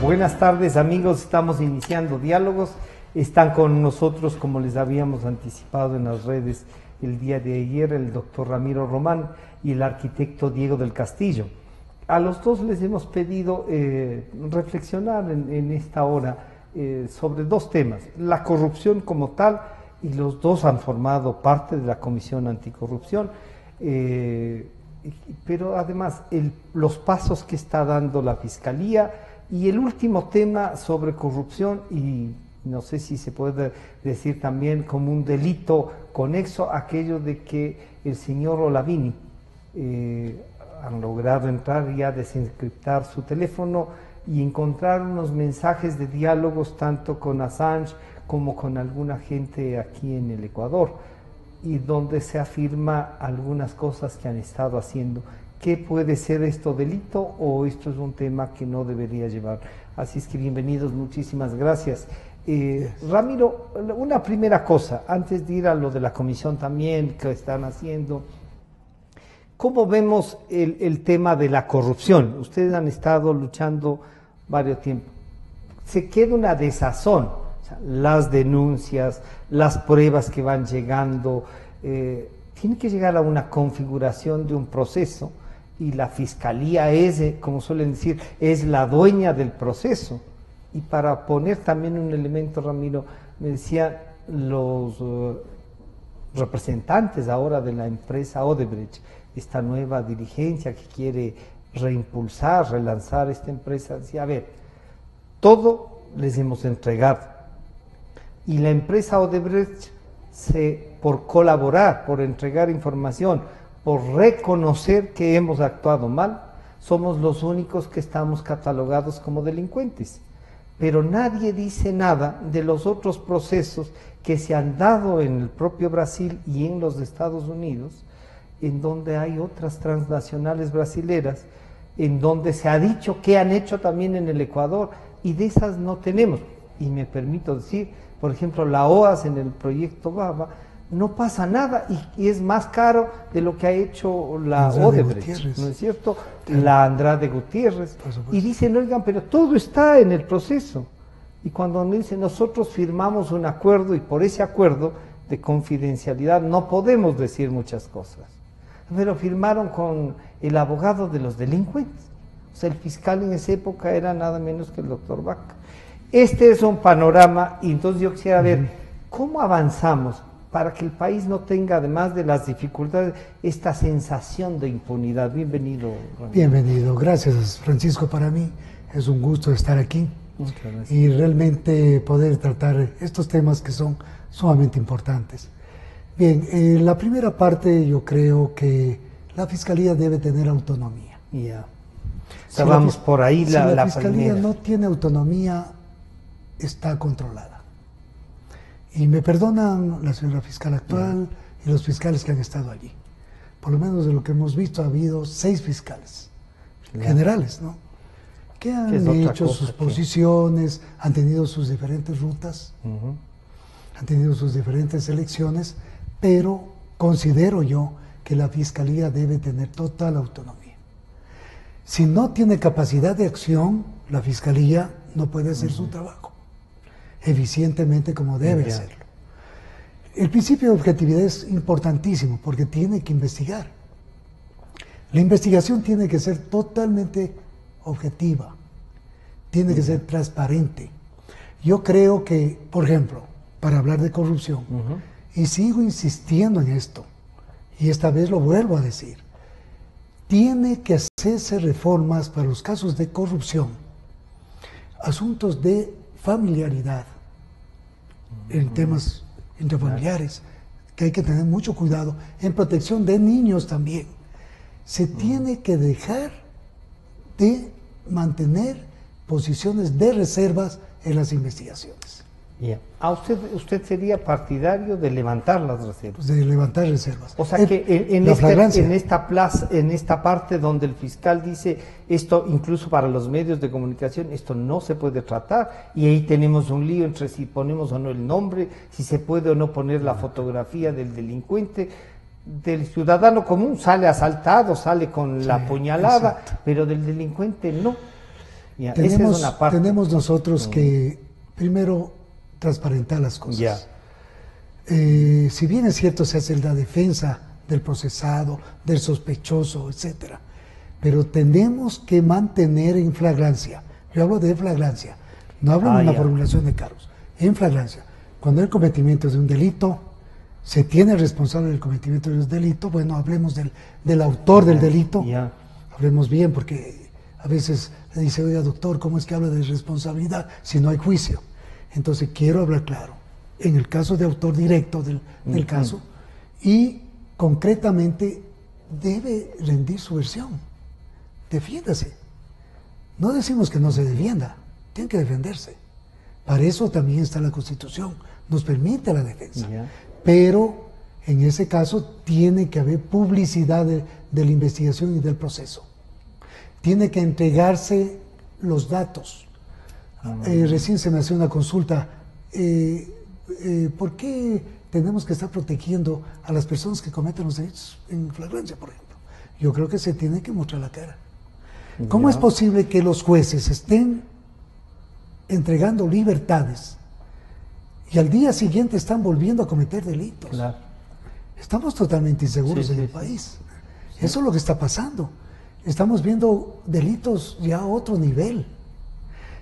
Buenas tardes amigos, estamos iniciando diálogos. Están con nosotros, como les habíamos anticipado en las redes el día de ayer, el doctor Ramiro Román y el arquitecto Diego del Castillo. A los dos les hemos pedido reflexionar en esta hora sobre dos temas: la corrupción como tal, y los dos han formado parte de la Comisión Anticorrupción, pero además los pasos que está dando la Fiscalía, y el último tema sobre corrupción, y no sé si se puede decir también como un delito conexo, aquello de que el señor Olavini han logrado entrar y a desencriptar su teléfono y encontrar unos mensajes de diálogos tanto con Assange como con alguna gente aquí en el Ecuador, y donde se afirma algunas cosas que han estado haciendo. ¿Qué puede ser esto delito o esto es un tema que no debería llevar? Así es que bienvenidos, muchísimas gracias. Ramiro, una primera cosa, antes de ir a lo de la comisión también que están haciendo, ¿cómo vemos el tema de la corrupción? Ustedes han estado luchando varios tiempos. Se queda una desazón, o sea, las denuncias, las pruebas que van llegando, tiene que llegar a una configuración de un proceso, y la Fiscalía es, como suelen decir, es la dueña del proceso. Y para poner también un elemento, Ramiro, me decían los representantes ahora de la empresa Odebrecht, esta nueva dirigencia que quiere reimpulsar, relanzar esta empresa, decía: a ver, todo les hemos entregado, y la empresa Odebrecht, por colaborar, por entregar información, por reconocer que hemos actuado mal, somos los únicos que estamos catalogados como delincuentes. Pero nadie dice nada de los otros procesos que se han dado en el propio Brasil y en los Estados Unidos, en donde hay otras transnacionales brasileras, en donde se ha dicho que han hecho también en el Ecuador, y de esas no tenemos. Y me permito decir, por ejemplo, la OAS en el proyecto Baba, no pasa nada, y es más caro de lo que ha hecho la Odebrecht, ¿no es cierto? La Andrade Gutiérrez, y dicen: oigan, pero todo está en el proceso. Y cuando me dicen: nosotros firmamos un acuerdo, y por ese acuerdo de confidencialidad no podemos decir muchas cosas, pero firmaron con el abogado de los delincuentes. O sea, el fiscal en esa época era nada menos que el doctor Vaca. Este es un panorama, y entonces yo quisiera ver cómo avanzamos para que el país no tenga, además de las dificultades, esta sensación de impunidad. Bienvenido, Ramiro. Bienvenido, gracias, Francisco. Para mí es un gusto estar aquí y realmente poder tratar estos temas que son sumamente importantes. Bien, la primera parte, yo creo que la Fiscalía debe tener autonomía. Ya. O sea, vamos por ahí. Si la Fiscalía no tiene autonomía, está controlada. Y me perdonan la señora fiscal actual y los fiscales que han estado allí. Por lo menos de lo que hemos visto, ha habido 6 fiscales generales, ¿no? Que han hecho sus posiciones, han tenido sus diferentes rutas, han tenido sus diferentes elecciones, pero considero yo que la Fiscalía debe tener total autonomía. Si no tiene capacidad de acción, la Fiscalía no puede hacer su trabajo eficientemente como debe hacerlo. El principio de objetividad es importantísimo porque tiene que investigar. La investigación tiene que ser totalmente objetiva, tiene que ser transparente. Yo creo que, por ejemplo, para hablar de corrupción, y sigo insistiendo en esto, y esta vez lo vuelvo a decir, tiene que hacerse reformas para los casos de corrupción, asuntos de familiaridad, en temas intrafamiliares, que hay que tener mucho cuidado, en protección de niños también. Se tiene que dejar de mantener posiciones de reservas en las investigaciones. ¿Usted sería partidario de levantar las reservas? De levantar reservas. O sea que en esta parte donde el fiscal dice esto, incluso para los medios de comunicación, esto no se puede tratar, y ahí tenemos un lío entre si ponemos o no el nombre, si se puede o no poner la fotografía del delincuente. Del ciudadano común sale asaltado, sale con la puñalada, exacto, pero del delincuente no. Ya, esa es una parte. Tenemos nosotros que, primero, transparentar las cosas. Ya. Si bien es cierto, se hace la defensa del procesado, del sospechoso, etcétera, pero tenemos que mantener en flagrancia. Yo hablo de flagrancia, no hablo de una formulación de cargos, en flagrancia. Cuando hay cometimiento de un delito, se tiene responsable del cometimiento del delito, bueno, hablemos del autor del delito, hablemos bien, porque a veces le dice, oiga doctor, ¿cómo es que habla de responsabilidad si no hay juicio? Entonces quiero hablar claro, en el caso de autor directo del caso, y concretamente debe rendir su versión, defiéndase. No decimos que no se defienda, tiene que defenderse. Para eso también está la Constitución, nos permite la defensa. Pero en ese caso tiene que haber publicidad de la investigación y del proceso. Tiene que entregarse los datos. Recién se me hacía una consulta, ¿por qué tenemos que estar protegiendo a las personas que cometen los delitos en flagrancia, por ejemplo? Yo creo que se tiene que mostrar la cara. ¿Cómo es posible que los jueces estén entregando libertades y al día siguiente están volviendo a cometer delitos? Claro. Estamos totalmente inseguros en el país. Eso es lo que está pasando. Estamos viendo delitos ya a otro nivel.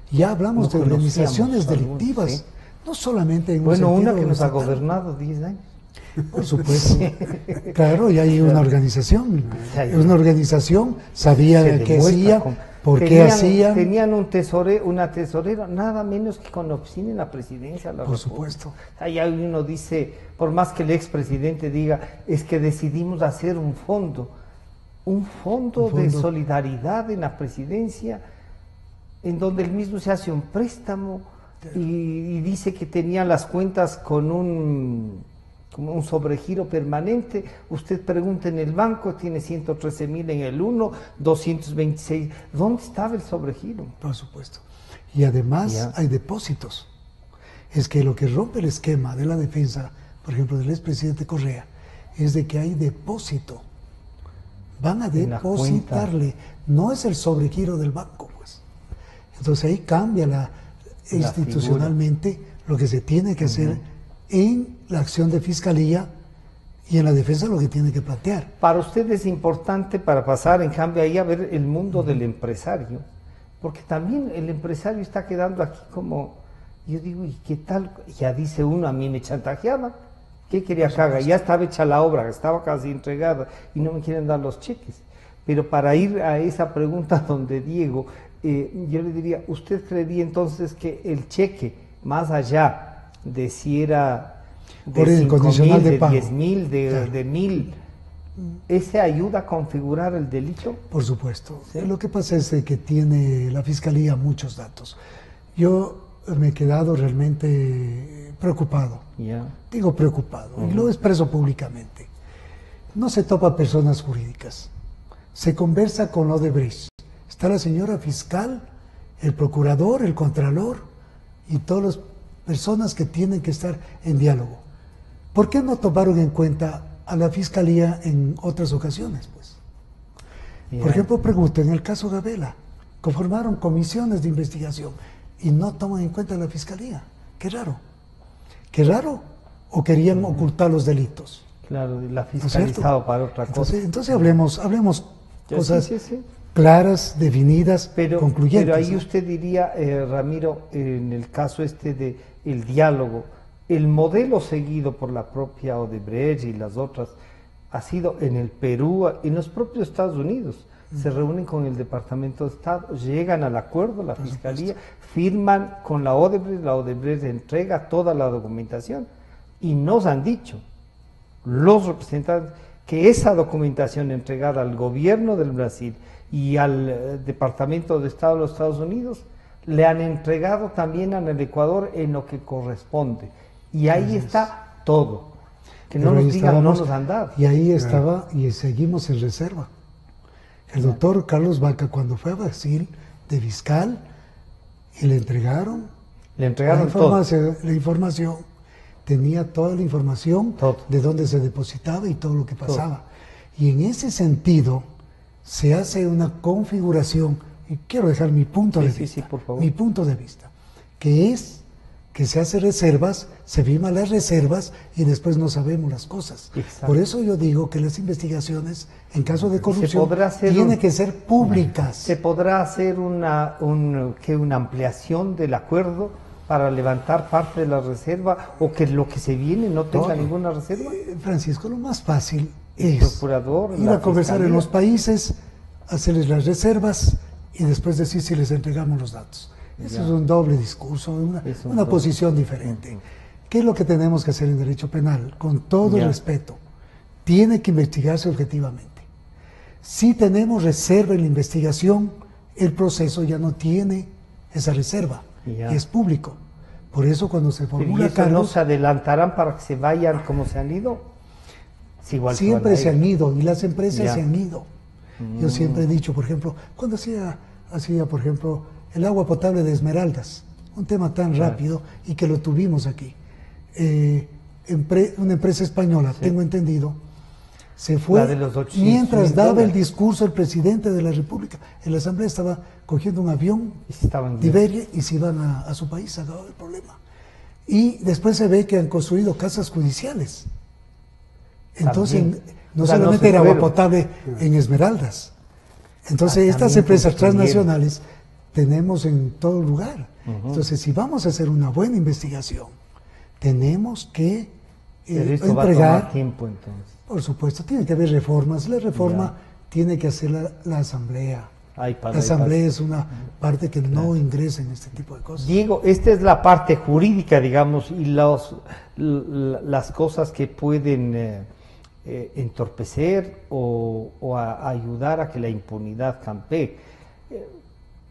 Ya hablamos de organizaciones delictivas, no solamente en un sentido una que nos ha gobernado 10 años. Por supuesto. Claro, y hay una organización. Una organización sabía qué hacía, por qué hacían. Tenían una tesorera, nada menos que con oficina en la presidencia. Por supuesto. Ahí uno dice, por más que el expresidente diga, es que decidimos hacer un fondo de solidaridad en la presidencia, en donde él mismo se hace un préstamo y dice que tenía las cuentas con como un sobregiro permanente. Usted pregunta en el banco, tiene 113.000 en el 1, 226. ¿Dónde estaba el sobregiro? Por supuesto. Y además hay depósitos. Es que lo que rompe el esquema de la defensa, por ejemplo, del expresidente Correa, es de que hay depósito. Van a depositarle, no es el sobregiro del banco, pues. Entonces ahí cambia institucionalmente figura. Lo que se tiene que hacer en la acción de fiscalía y en la defensa lo que tiene que plantear. Para usted es importante, para pasar en cambio ahí a ver el mundo del empresario, porque también el empresario está quedando aquí como, yo digo, ¿y qué tal? Ya dice uno, a mí me chantajeaban, ¿qué quería que haga? Ya estaba hecha la obra, estaba casi entregada y no me quieren dar los cheques. Pero para ir a esa pregunta donde Diego, yo le diría, ¿usted creería entonces que el cheque, más allá de si era de 5.000, de 10.000, de 1.000, ¿ese ayuda a configurar el delito? Por supuesto. ¿Sí? Lo que pasa es que tiene la Fiscalía muchos datos. Yo me he quedado realmente preocupado. Digo preocupado, y lo expreso públicamente. No se topa personas jurídicas. Se conversa con Odebrecht. Está la señora fiscal, el procurador, el contralor y todas las personas que tienen que estar en diálogo. ¿Por qué no tomaron en cuenta a la Fiscalía en otras ocasiones, pues? Por ejemplo, pregunto, en el caso Gabela, conformaron comisiones de investigación y no toman en cuenta a la Fiscalía. Qué raro. Qué raro. ¿O querían ocultar los delitos? Claro, la fiscalizado para otra cosa. Entonces hablemos cosas claras, definidas, concluyentes. Pero ahí usted diría, Ramiro, en el caso de el diálogo, el modelo seguido por la propia Odebrecht y las otras ha sido en el Perú, en los propios Estados Unidos. Se reúnen con el Departamento de Estado, llegan al acuerdo, la Fiscalía, firman con la Odebrecht entrega toda la documentación y nos han dicho los representantes que esa documentación entregada al gobierno del Brasil y al Departamento de Estado de los Estados Unidos le han entregado también al Ecuador en lo que corresponde. Y ahí está todo. Que no nos digan, no nos han dado. Y ahí estaba, y seguimos en reserva. El doctor Carlos Vaca, cuando fue a Brasil de fiscal, y le entregaron la información, tenía toda la información de dónde se depositaba y todo lo que pasaba. Y en ese sentido, se hace una configuración y quiero dejar mi punto de vista, sí, por favor. mi punto de vista, que es que se hace reservas, se firman las reservas y después no sabemos las cosas. Exacto. Por eso yo digo que las investigaciones en caso de corrupción hacer tienen que ser públicas. ¿Se podrá hacer una ampliación del acuerdo para levantar parte de la reserva o que lo que se viene no tenga ninguna reserva? Francisco, lo más fácil El es procurador, ir la a conversar fiscalía. en los países, hacerles las reservas y después decir si les entregamos los datos. Ese Ya. es un doble discurso, Es un una doble. posición diferente. ¿Qué es lo que tenemos que hacer en derecho penal? Con todo el Ya. respeto, tiene que investigarse objetivamente. Si tenemos reserva en la investigación, el proceso ya no tiene esa reserva, Ya. y es público. Por eso cuando se Pero formula ¿y eso no cargos, se adelantarán para que se vayan como se han ido? Sí, igual siempre se van a ir. han ido y las empresas Ya. se han ido. Yo siempre he dicho, por ejemplo, cuando hacía por ejemplo, el agua potable de Esmeraldas, un tema tan rápido y que lo tuvimos aquí. Una empresa española, tengo entendido, se fue La de los $800,000 mientras daba el discurso el presidente de la República. En la asamblea estaba cogiendo un avión Y se estaban de Iberia y se iban a su país, se acababa el problema. Y después se ve que han construido casas judiciales. Entonces, También. no O sea, no solamente se era agua fueron. potable en Esmeraldas. Entonces, estas también empresas construyeron. transnacionales tenemos en todo lugar. Entonces, si vamos a hacer una buena investigación, tenemos que Pero esto va a entregar, tomar tiempo entonces. por supuesto, tiene que haber reformas. La reforma tiene que hacer la asamblea. Ay, padre, La asamblea es una parte que no ingresa en este tipo de cosas. Diego, esta es la parte jurídica, digamos, y las cosas que pueden entorpecer o ayudar a que la impunidad campee.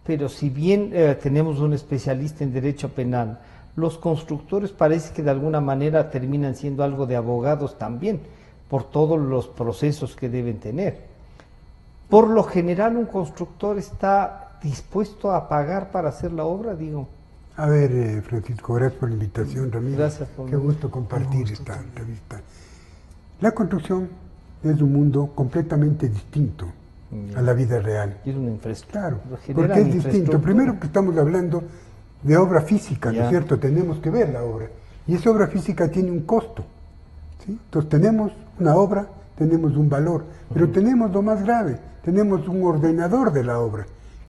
Pero si bien tenemos un especialista en derecho penal, los constructores parece que de alguna manera terminan siendo algo de abogados también, por todos los procesos que deben tener. Por lo general, un constructor está dispuesto a pagar para hacer la obra, digo. A ver, Francisco, gracias por la invitación, Ramiro. Gracias por Qué gusto compartir esta entrevista. La construcción es un mundo completamente distinto a la vida real. Es una infraestructura. Claro, Generan porque es distinto. infraestructura. Primero que estamos hablando de obra física, ¿no Ya. es cierto? Tenemos que ver la obra. Y esa obra física tiene un costo, ¿sí? Entonces tenemos una obra, tenemos un valor, pero tenemos lo más grave, tenemos un ordenador de la obra,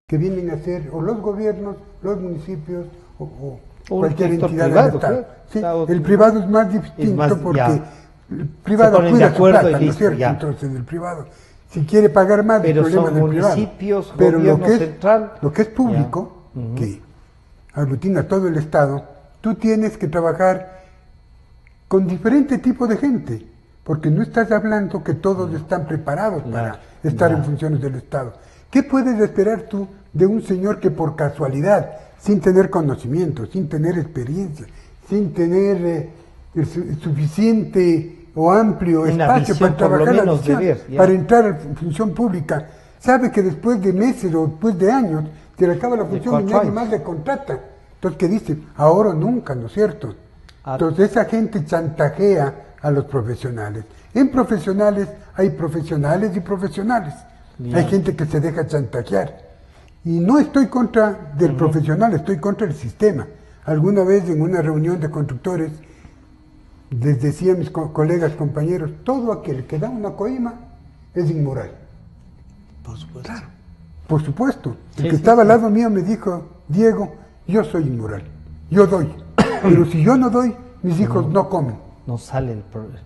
que vienen a ser o los gobiernos, los municipios o O cualquier el sector entidad privado, del Estado. claro. ¿Sí? Claro, El privado es más distinto es más, porque ya. el privado Se ponen de cuida su acuerdo y plata, ¿no es listo, cierto? ya. Entonces el privado, si quiere pagar más, Pero el problema son del privado. municipios, Pero gobierno central. lo que es público, que aglutina todo el Estado, tú tienes que trabajar con diferente tipo de gente, porque no estás hablando que todos están preparados para estar en funciones del Estado. ¿Qué puedes esperar tú de un señor que por casualidad, sin tener conocimiento, sin tener experiencia, sin tener el suficiente o amplio Una espacio visión, para por lo trabajar la menos, de visión, ver, ya. para entrar a función pública, sabe que después de meses o después de años se le acaba la función y 4 nadie años. más le contrata? Entonces, ¿qué dice? Ahora o nunca, ¿no es cierto? Ah. Entonces, esa gente chantajea a los profesionales. En profesionales hay profesionales y profesionales. Ya. Hay gente que se deja chantajear. Y no estoy contra del profesional, estoy contra el sistema. Alguna vez en una reunión de constructores, les decía a mis colegas, compañeros, todo aquel que da una coima es inmoral. Por supuesto. Claro, por supuesto. El Sí, que sí, estaba al sí. lado mío me dijo, Diego, yo soy inmoral, yo doy. Pero si yo no doy, mis hijos no comen. No sale el problema.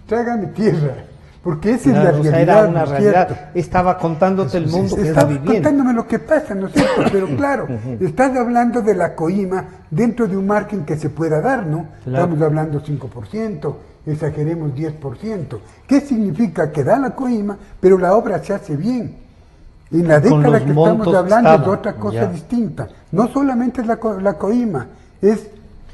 Trágame tierra, porque esa Claro, es o la sea, realidad. era una ¿no es realidad. cierto? Estaba contándote el mundo que está Estaba viviendo. contándome lo que pasa, ¿no es cierto? Pero claro, estás hablando de la coima dentro de un margen que se pueda dar, ¿no? Claro. Estamos hablando 5%, exageremos 10%. ¿Qué significa? Que da la coima, pero la obra se hace bien. En la Con década los que estamos montos hablando es estaban, otra cosa ya. distinta. No solamente es la coima, es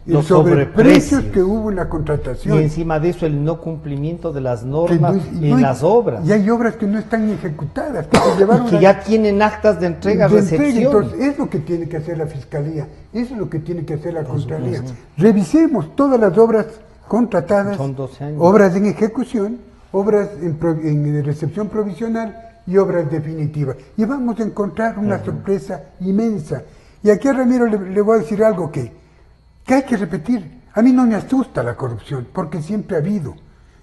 el Los sobreprecios sobreprecios. que hubo en la Y contratación. encima de eso el no cumplimiento de las Que normas no- en no hay- las obras. Y hay obras que no están ni ejecutadas, que se llevaron Y que ya tienen actas de entrega, de entrega. recepción. Entonces, es lo que tiene que hacer la Fiscalía, eso es lo que tiene que hacer la Contralía. Revisemos todas las obras contratadas, Son 12 años. obras en ejecución, obras en recepción provisional y obras definitivas. Y vamos a encontrar una sorpresa inmensa. Y aquí a Ramiro le voy a decir algo que hay que repetir. A mí no me asusta la corrupción, porque siempre ha habido.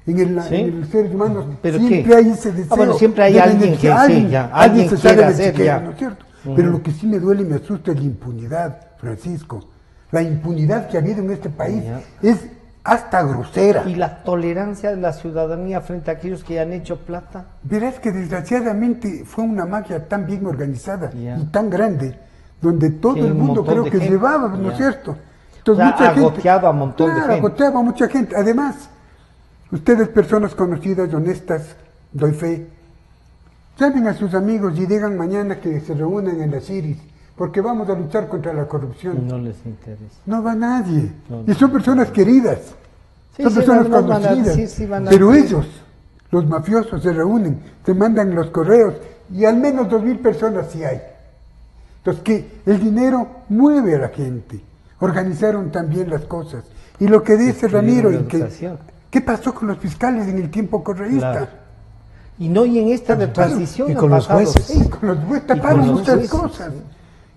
En los seres humanos ¿Pero siempre qué? hay ese deseo. Bueno, siempre hay de alguien que alguien se quiere sale del hacer chiquero, ya. ¿no es cierto? Pero lo que sí me duele y me asusta es la impunidad, Francisco. La impunidad que ha habido en este país es hasta grosera. ¿Y la tolerancia de la ciudadanía frente a aquellos que han hecho plata? Verás que desgraciadamente fue una magia tan bien organizada y tan grande, donde todo el mundo creo que llevaba, ¿no es cierto? Entonces, mucha gente agoteaba a un montón de gente. Agoteaba a mucha gente. Además, ustedes, personas conocidas, honestas, doy fe, llamen a sus amigos y digan mañana que se reúnan en las Iris, porque vamos a luchar contra la corrupción. No les interesa. No va nadie. No, y son personas queridas, son personas conocidas. Pero ellos, los mafiosos, se reúnen, se mandan los correos y al menos 2.000 personas sí hay. Entonces, que el dinero mueve a la gente. Organizaron también las cosas. Y lo que dice Ramiro, y ¿qué pasó con los fiscales en el tiempo correísta? Claro. Y en esta de transición y con los jueces. Sí, con los jueces taparon muchas cosas.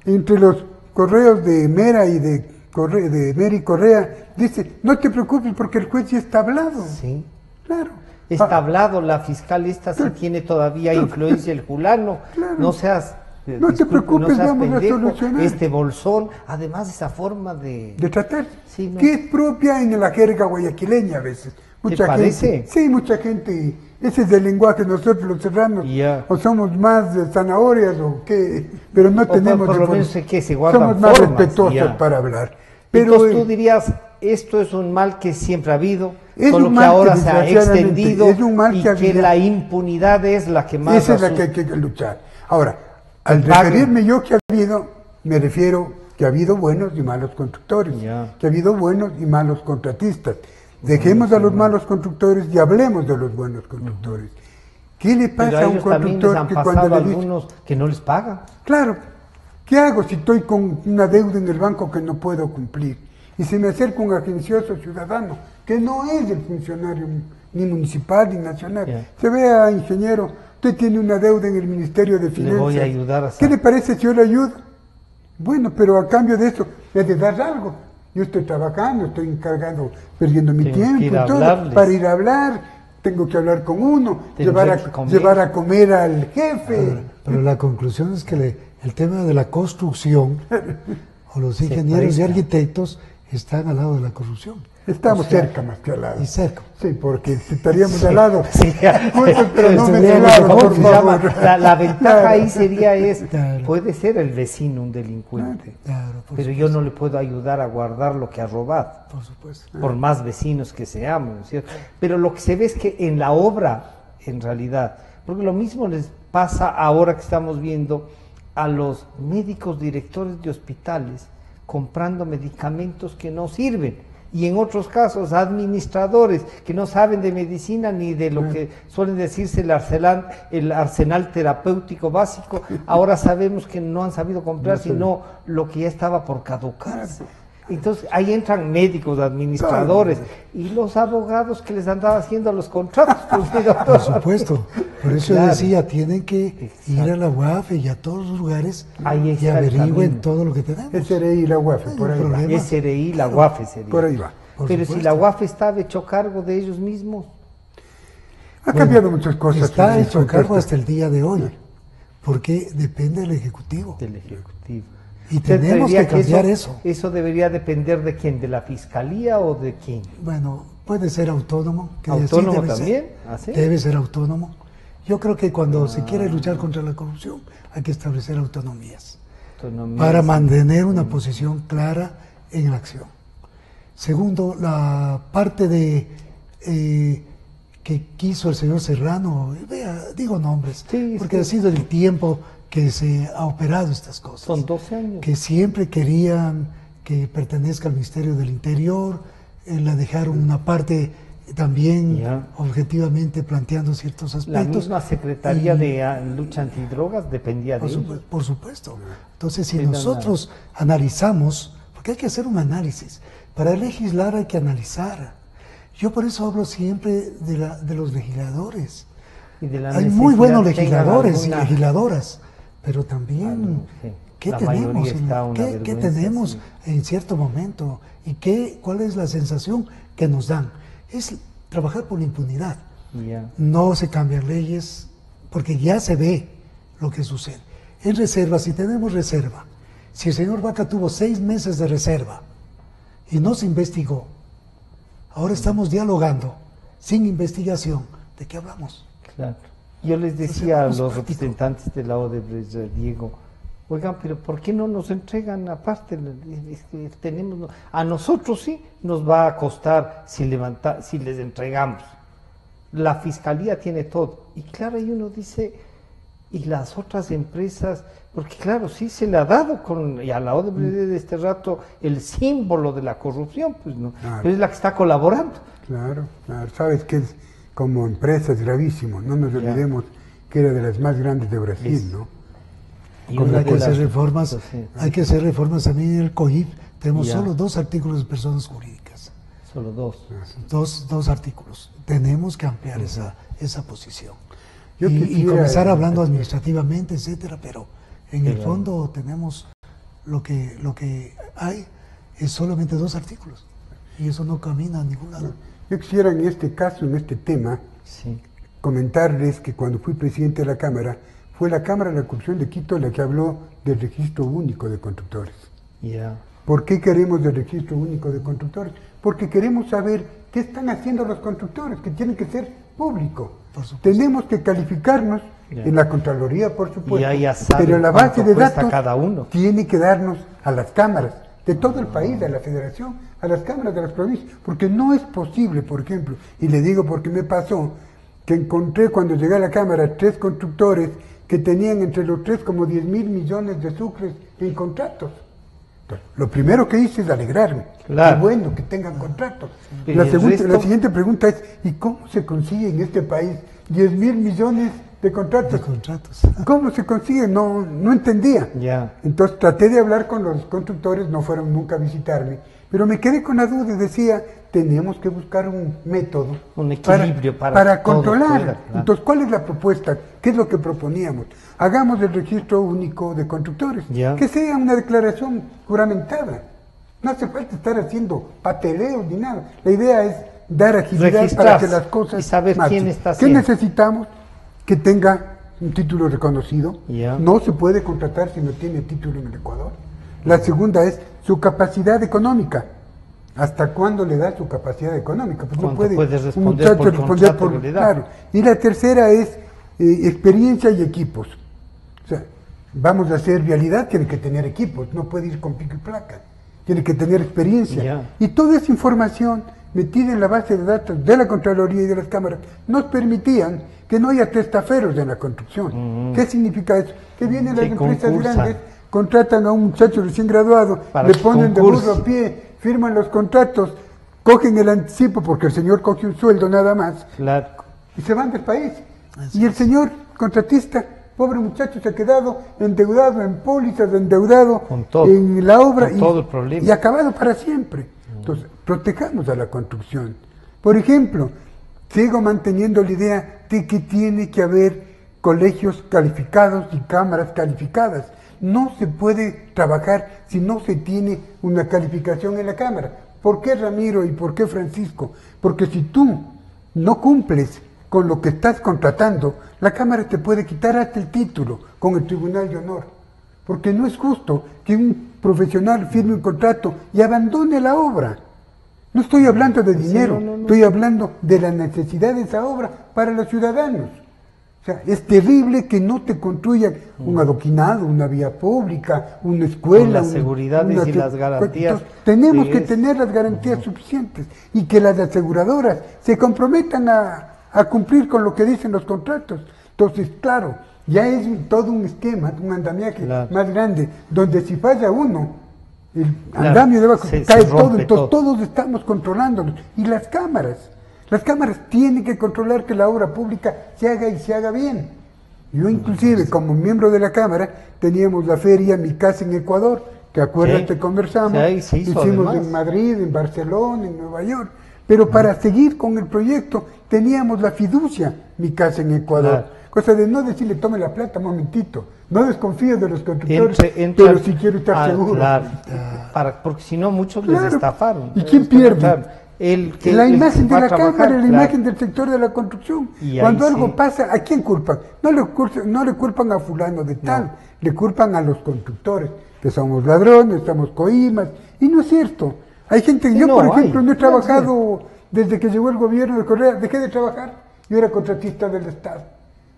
Entre los correos de Mera y de Mera y Correa, dice, no te preocupes porque el juez ya está hablado. Sí. Claro. Está hablado, la fiscal esta sí tiene todavía influencia el fulano. Claro. No seas... No te preocupes, vamos pendejo, a solucionar. Este bolsón, además esa forma de tratar, sí, ¿no? que es propia en la jerga guayaquileña a veces. Mucha ¿Te parece? gente, sí, mucha gente, ese es el lenguaje, nosotros los serranos, o somos más de zanahorias o qué, pero no tenemos... Por lo menos que se guardan somos más formas, respetuosos para hablar. Pero entonces tú dirías, esto es un mal que siempre ha habido, solo que mal ahora que se ha extendido es un mal y que la impunidad es la que más esa es la que hay que luchar. Ahora, al referirme yo que ha habido, me refiero que ha habido buenos y malos constructores, que ha habido buenos y malos contratistas. Dejemos a los malos constructores y hablemos de los buenos constructores. ¿Qué le pasa a un constructor que cuando le dice... algunos que no les pagan? Claro, ¿qué hago si estoy con una deuda en el banco que no puedo cumplir? Y se me acerca un agencioso ciudadano, que no es el funcionario ni municipal ni nacional. Se ve a ingeniero... Usted tiene una deuda en el Ministerio de Finanzas. Le voy a ayudar a... ¿Qué le parece si yo le ayudo? Bueno, pero a cambio de eso, le he de dar algo. Yo estoy trabajando, estoy encargado, perdiendo mi tiempo y todo, para ir a hablar, tengo que hablar con uno, llevar a comer al jefe. Pero la conclusión es que el tema de la construcción, o los ingenieros y arquitectos, están al lado de la corrupción. Estamos cerca más que al lado. Y cerca. Sí, porque si estaríamos al lado. Sí, pero no mezclado, por favor. La ventaja ahí sería puede ser el vecino un delincuente, pero yo no le puedo ayudar a guardar lo que ha robado. Por supuesto. Por más vecinos que seamos, ¿no es cierto? Pero lo que se ve es que en la obra, en realidad, porque lo mismo les pasa ahora que estamos viendo a los médicos directores de hospitales comprando medicamentos que no sirven. Y en otros casos, administradores que no saben de medicina ni de lo que suelen decirse el arsenal terapéutico básico, ahora sabemos que no han sabido comprar, sino lo que ya estaba por caducarse. Entonces, ahí entran médicos, administradores y los abogados que les andaba haciendo los contratos. Por supuesto. Por eso yo decía, tienen que ir a la UAF y a todos los lugares y averigüen todo lo que tenemos. SRI y la UAF, por ahí va. SRI, la UAF sería. Por ahí va. Pero si la UAF está hecho cargo de ellos mismos. Ha cambiado muchas cosas. Está hecho cargo hasta el día de hoy, porque depende del Ejecutivo. Del Ejecutivo. Y tenemos que cambiar eso. ¿Eso debería depender de quién? ¿De la Fiscalía o de quién? Bueno, puede ser autónomo. Que ¿Autónomo también? Debe ser autónomo. Yo creo que cuando se quiere luchar contra la corrupción hay que establecer autonomías para mantener una posición clara en la acción. Segundo, la parte de que quiso el señor Serrano, digo nombres, porque ha sido el tiempo que se ha operado estas cosas. Son 12 años. Que siempre querían que pertenezca al Ministerio del Interior, la dejaron una parte también objetivamente planteando ciertos aspectos. La misma Secretaría de Lucha Antidrogas dependía de ellos. Por supuesto. Entonces, si nosotros analizamos, porque hay que hacer un análisis, para legislar hay que analizar. Yo por eso hablo siempre de los legisladores. Y de la Hay muy buenos necesidad tengan legisladores y alguna- legisladoras, pero también sí. ¿qué La tenemos? mayoría está una ¿Qué vergüenza, tenemos sí. en cierto momento? ¿Y cuál es la sensación que nos dan? Es trabajar por la impunidad. Ya. No se cambian leyes porque ya se ve lo que sucede. En reserva, si tenemos reserva, si el señor Vaca tuvo 6 meses de reserva y no se investigó, ahora estamos dialogando sin investigación, ¿de qué hablamos? Claro. Yo les decía a Entonces, los es práctico. representantes de la Odebrecht, Diego, oigan, pero ¿por qué no nos entregan aparte? Es que tenemos, a nosotros sí nos va a costar si les entregamos. La fiscalía tiene todo. Y claro, y uno dice, y las otras empresas, porque claro, sí se le ha dado y a la Odebrecht de este rato el símbolo de la corrupción, pues no, Claro. pero es la que está colaborando. Claro, claro. Sabes que es como empresa es gravísimo. No nos olvidemos que era de las más grandes de Brasil, Es- ¿no? Y Hay una que de hacer las- reformas, sí, hay que hacer reformas también en el COIP. Tenemos Ya. solo 2 artículos de personas jurídicas. solo 2. Dos artículos. Tenemos que ampliar esa posición. Yo Y quisiera- comenzar hablando administrativamente, etcétera, pero en el Claro. fondo tenemos lo que hay es solamente 2 artículos. Y eso no camina a ningún lado. Yo quisiera en este caso, en este tema, Sí. comentarles que cuando fui presidente de la Cámara, fue la Cámara de la Corrupción de Quito la que habló del registro único de conductores. Ya. ¿Por qué queremos el registro único de constructores? Porque queremos saber qué están haciendo los constructores, que tienen que ser público. Por supuesto. Tenemos que calificarnos Ya. en la Contraloría, por supuesto, Y ya saben pero la base cuánto de cuesta datos cada uno. tiene que darnos a las cámaras de todo el país, a la federación, a las cámaras de las provincias, porque no es posible, por ejemplo, y le digo porque me pasó, que encontré cuando llegué a la Cámara 3 constructores que tenían entre los 3 como 10.000 millones de sucres en contratos. Entonces, lo primero que hice es alegrarme. Claro. Qué bueno que tengan contratos. Pero La, el resto- la siguiente pregunta es, ¿y cómo se consigue en este país 10.000 millones de contratos? De contratos. ¿Cómo se consigue? No entendía. Ya. Entonces traté de hablar con los constructores, no fueron nunca a visitarme, pero me quedé con la duda y decía, tenemos que buscar un método, Un equilibrio para que todo controlar. pueda, claro. Entonces, ¿cuál es la propuesta? ¿Qué es lo que proponíamos? Hagamos el registro único de constructores, Ya. que sea una declaración juramentada. No hace falta estar haciendo papeleos ni nada. La idea es dar agilidad para Registrarse que las cosas y saber marchen. quién está ¿Qué haciendo? necesitamos? Que tenga un título reconocido. Ya. No se puede contratar si no tiene título en el Ecuador. La segunda es su capacidad económica. ¿Hasta cuándo le da su capacidad económica? Pues no ¿Cuánto puede puede un responder muchacho por el responder contrato por... que le da? Claro. Y la tercera es experiencia y equipos. O sea, vamos a hacer vialidad, tiene que tener equipos, no puede ir con pico y placa. Tiene que tener experiencia. Ya. Y toda esa información metida en la base de datos de la Contraloría y de las cámaras nos permitían que no haya testaferos en la construcción. ¿Qué significa eso? Que vienen las Que empresas concursan. grandes, contratan a un muchacho recién graduado, Para le que ponen de concurse. burro a pie, firman los contratos, cogen el anticipo porque el señor coge un sueldo nada más Claro. y se van del país. Así Y el señor contratista, pobre muchacho, se ha quedado endeudado en pólizas, endeudado Con todo. en la obra Con todo el problema. y acabado para siempre. Entonces, protejamos a la construcción. Por ejemplo, sigo manteniendo la idea de que tiene que haber colegios calificados y cámaras calificadas. No se puede trabajar si no se tiene una calificación en la cámara. ¿Por qué, Ramiro, y por qué, Francisco? Porque si tú no cumples con lo que estás contratando, la cámara te puede quitar hasta el título con el Tribunal de Honor. Porque no es justo que un profesional firme un contrato y abandone la obra. No estoy hablando de dinero, no. estoy hablando de la necesidad de esa obra para los ciudadanos. O sea, es terrible que no te construyan un adoquinado, una vía pública, una escuela. Con las seguridades y las garantías Entonces, tenemos de que eso. tener las garantías suficientes y que las aseguradoras se comprometan a cumplir con lo que dicen los contratos. Entonces, claro, ya es todo un esquema, un andamiaje Claro. más grande, donde si falla uno, el Claro, andamio de abajo se cae rompe todo, entonces todo. todos estamos controlándolos. Y las cámaras tienen que controlar que la obra pública se haga y se haga bien. Yo inclusive, como miembro de la Cámara, teníamos la feria Mi Casa en Ecuador, que acuérdate, Sí. conversamos, Sí, ahí se hizo, hicimos además. en Madrid, en Barcelona, en Nueva York. Pero para seguir con el proyecto teníamos la fiducia, mi casa en Ecuador. Claro. Cosa de no decirle, tome la plata, un momentito. No desconfíes de los constructores, Entra- pero si quiero estar seguro. Claro, porque si no muchos les Claro. estafaron. ¿Y quién pierde? Claro, La imagen de va a la trabajar, Cámara, la claro. imagen del sector de la construcción. Y Cuando ahí algo sí. pasa, ¿a quién culpan? No le culpan a fulano de tal, le culpan a los constructores, que somos ladrones, somos coimas, y no es cierto. Hay gente, Sí, yo no, por ejemplo hay. no he trabajado desde que llegó el gobierno de Correa, dejé de trabajar, yo era contratista del Estado.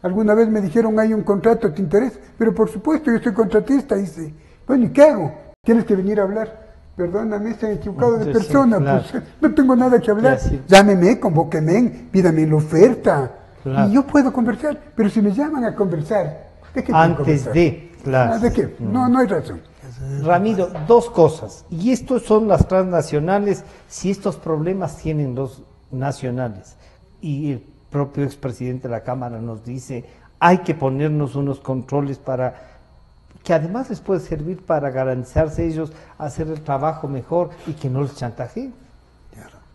Alguna vez me dijeron, hay un contrato, ¿te interesa? Pero por supuesto, yo soy contratista, dice, bueno, ¿y qué hago? Tienes que venir a hablar. Perdóname, se han equivocado de Sí, persona, claro. pues no tengo nada que hablar. Ya, sí. Llámeme, convóqueme, pídame la oferta. Claro. Y yo puedo conversar, pero si me llaman a conversar, ¿de qué tengo que Antes conversar? de, claro. ¿De qué? No hay razón. Ramiro, dos cosas. Y estos son las transnacionales, si estos problemas tienen los nacionales. Y el propio expresidente de la Cámara nos dice, hay que ponernos unos controles para que además les puede servir para garantizarse ellos hacer el trabajo mejor y que no les chantajeen.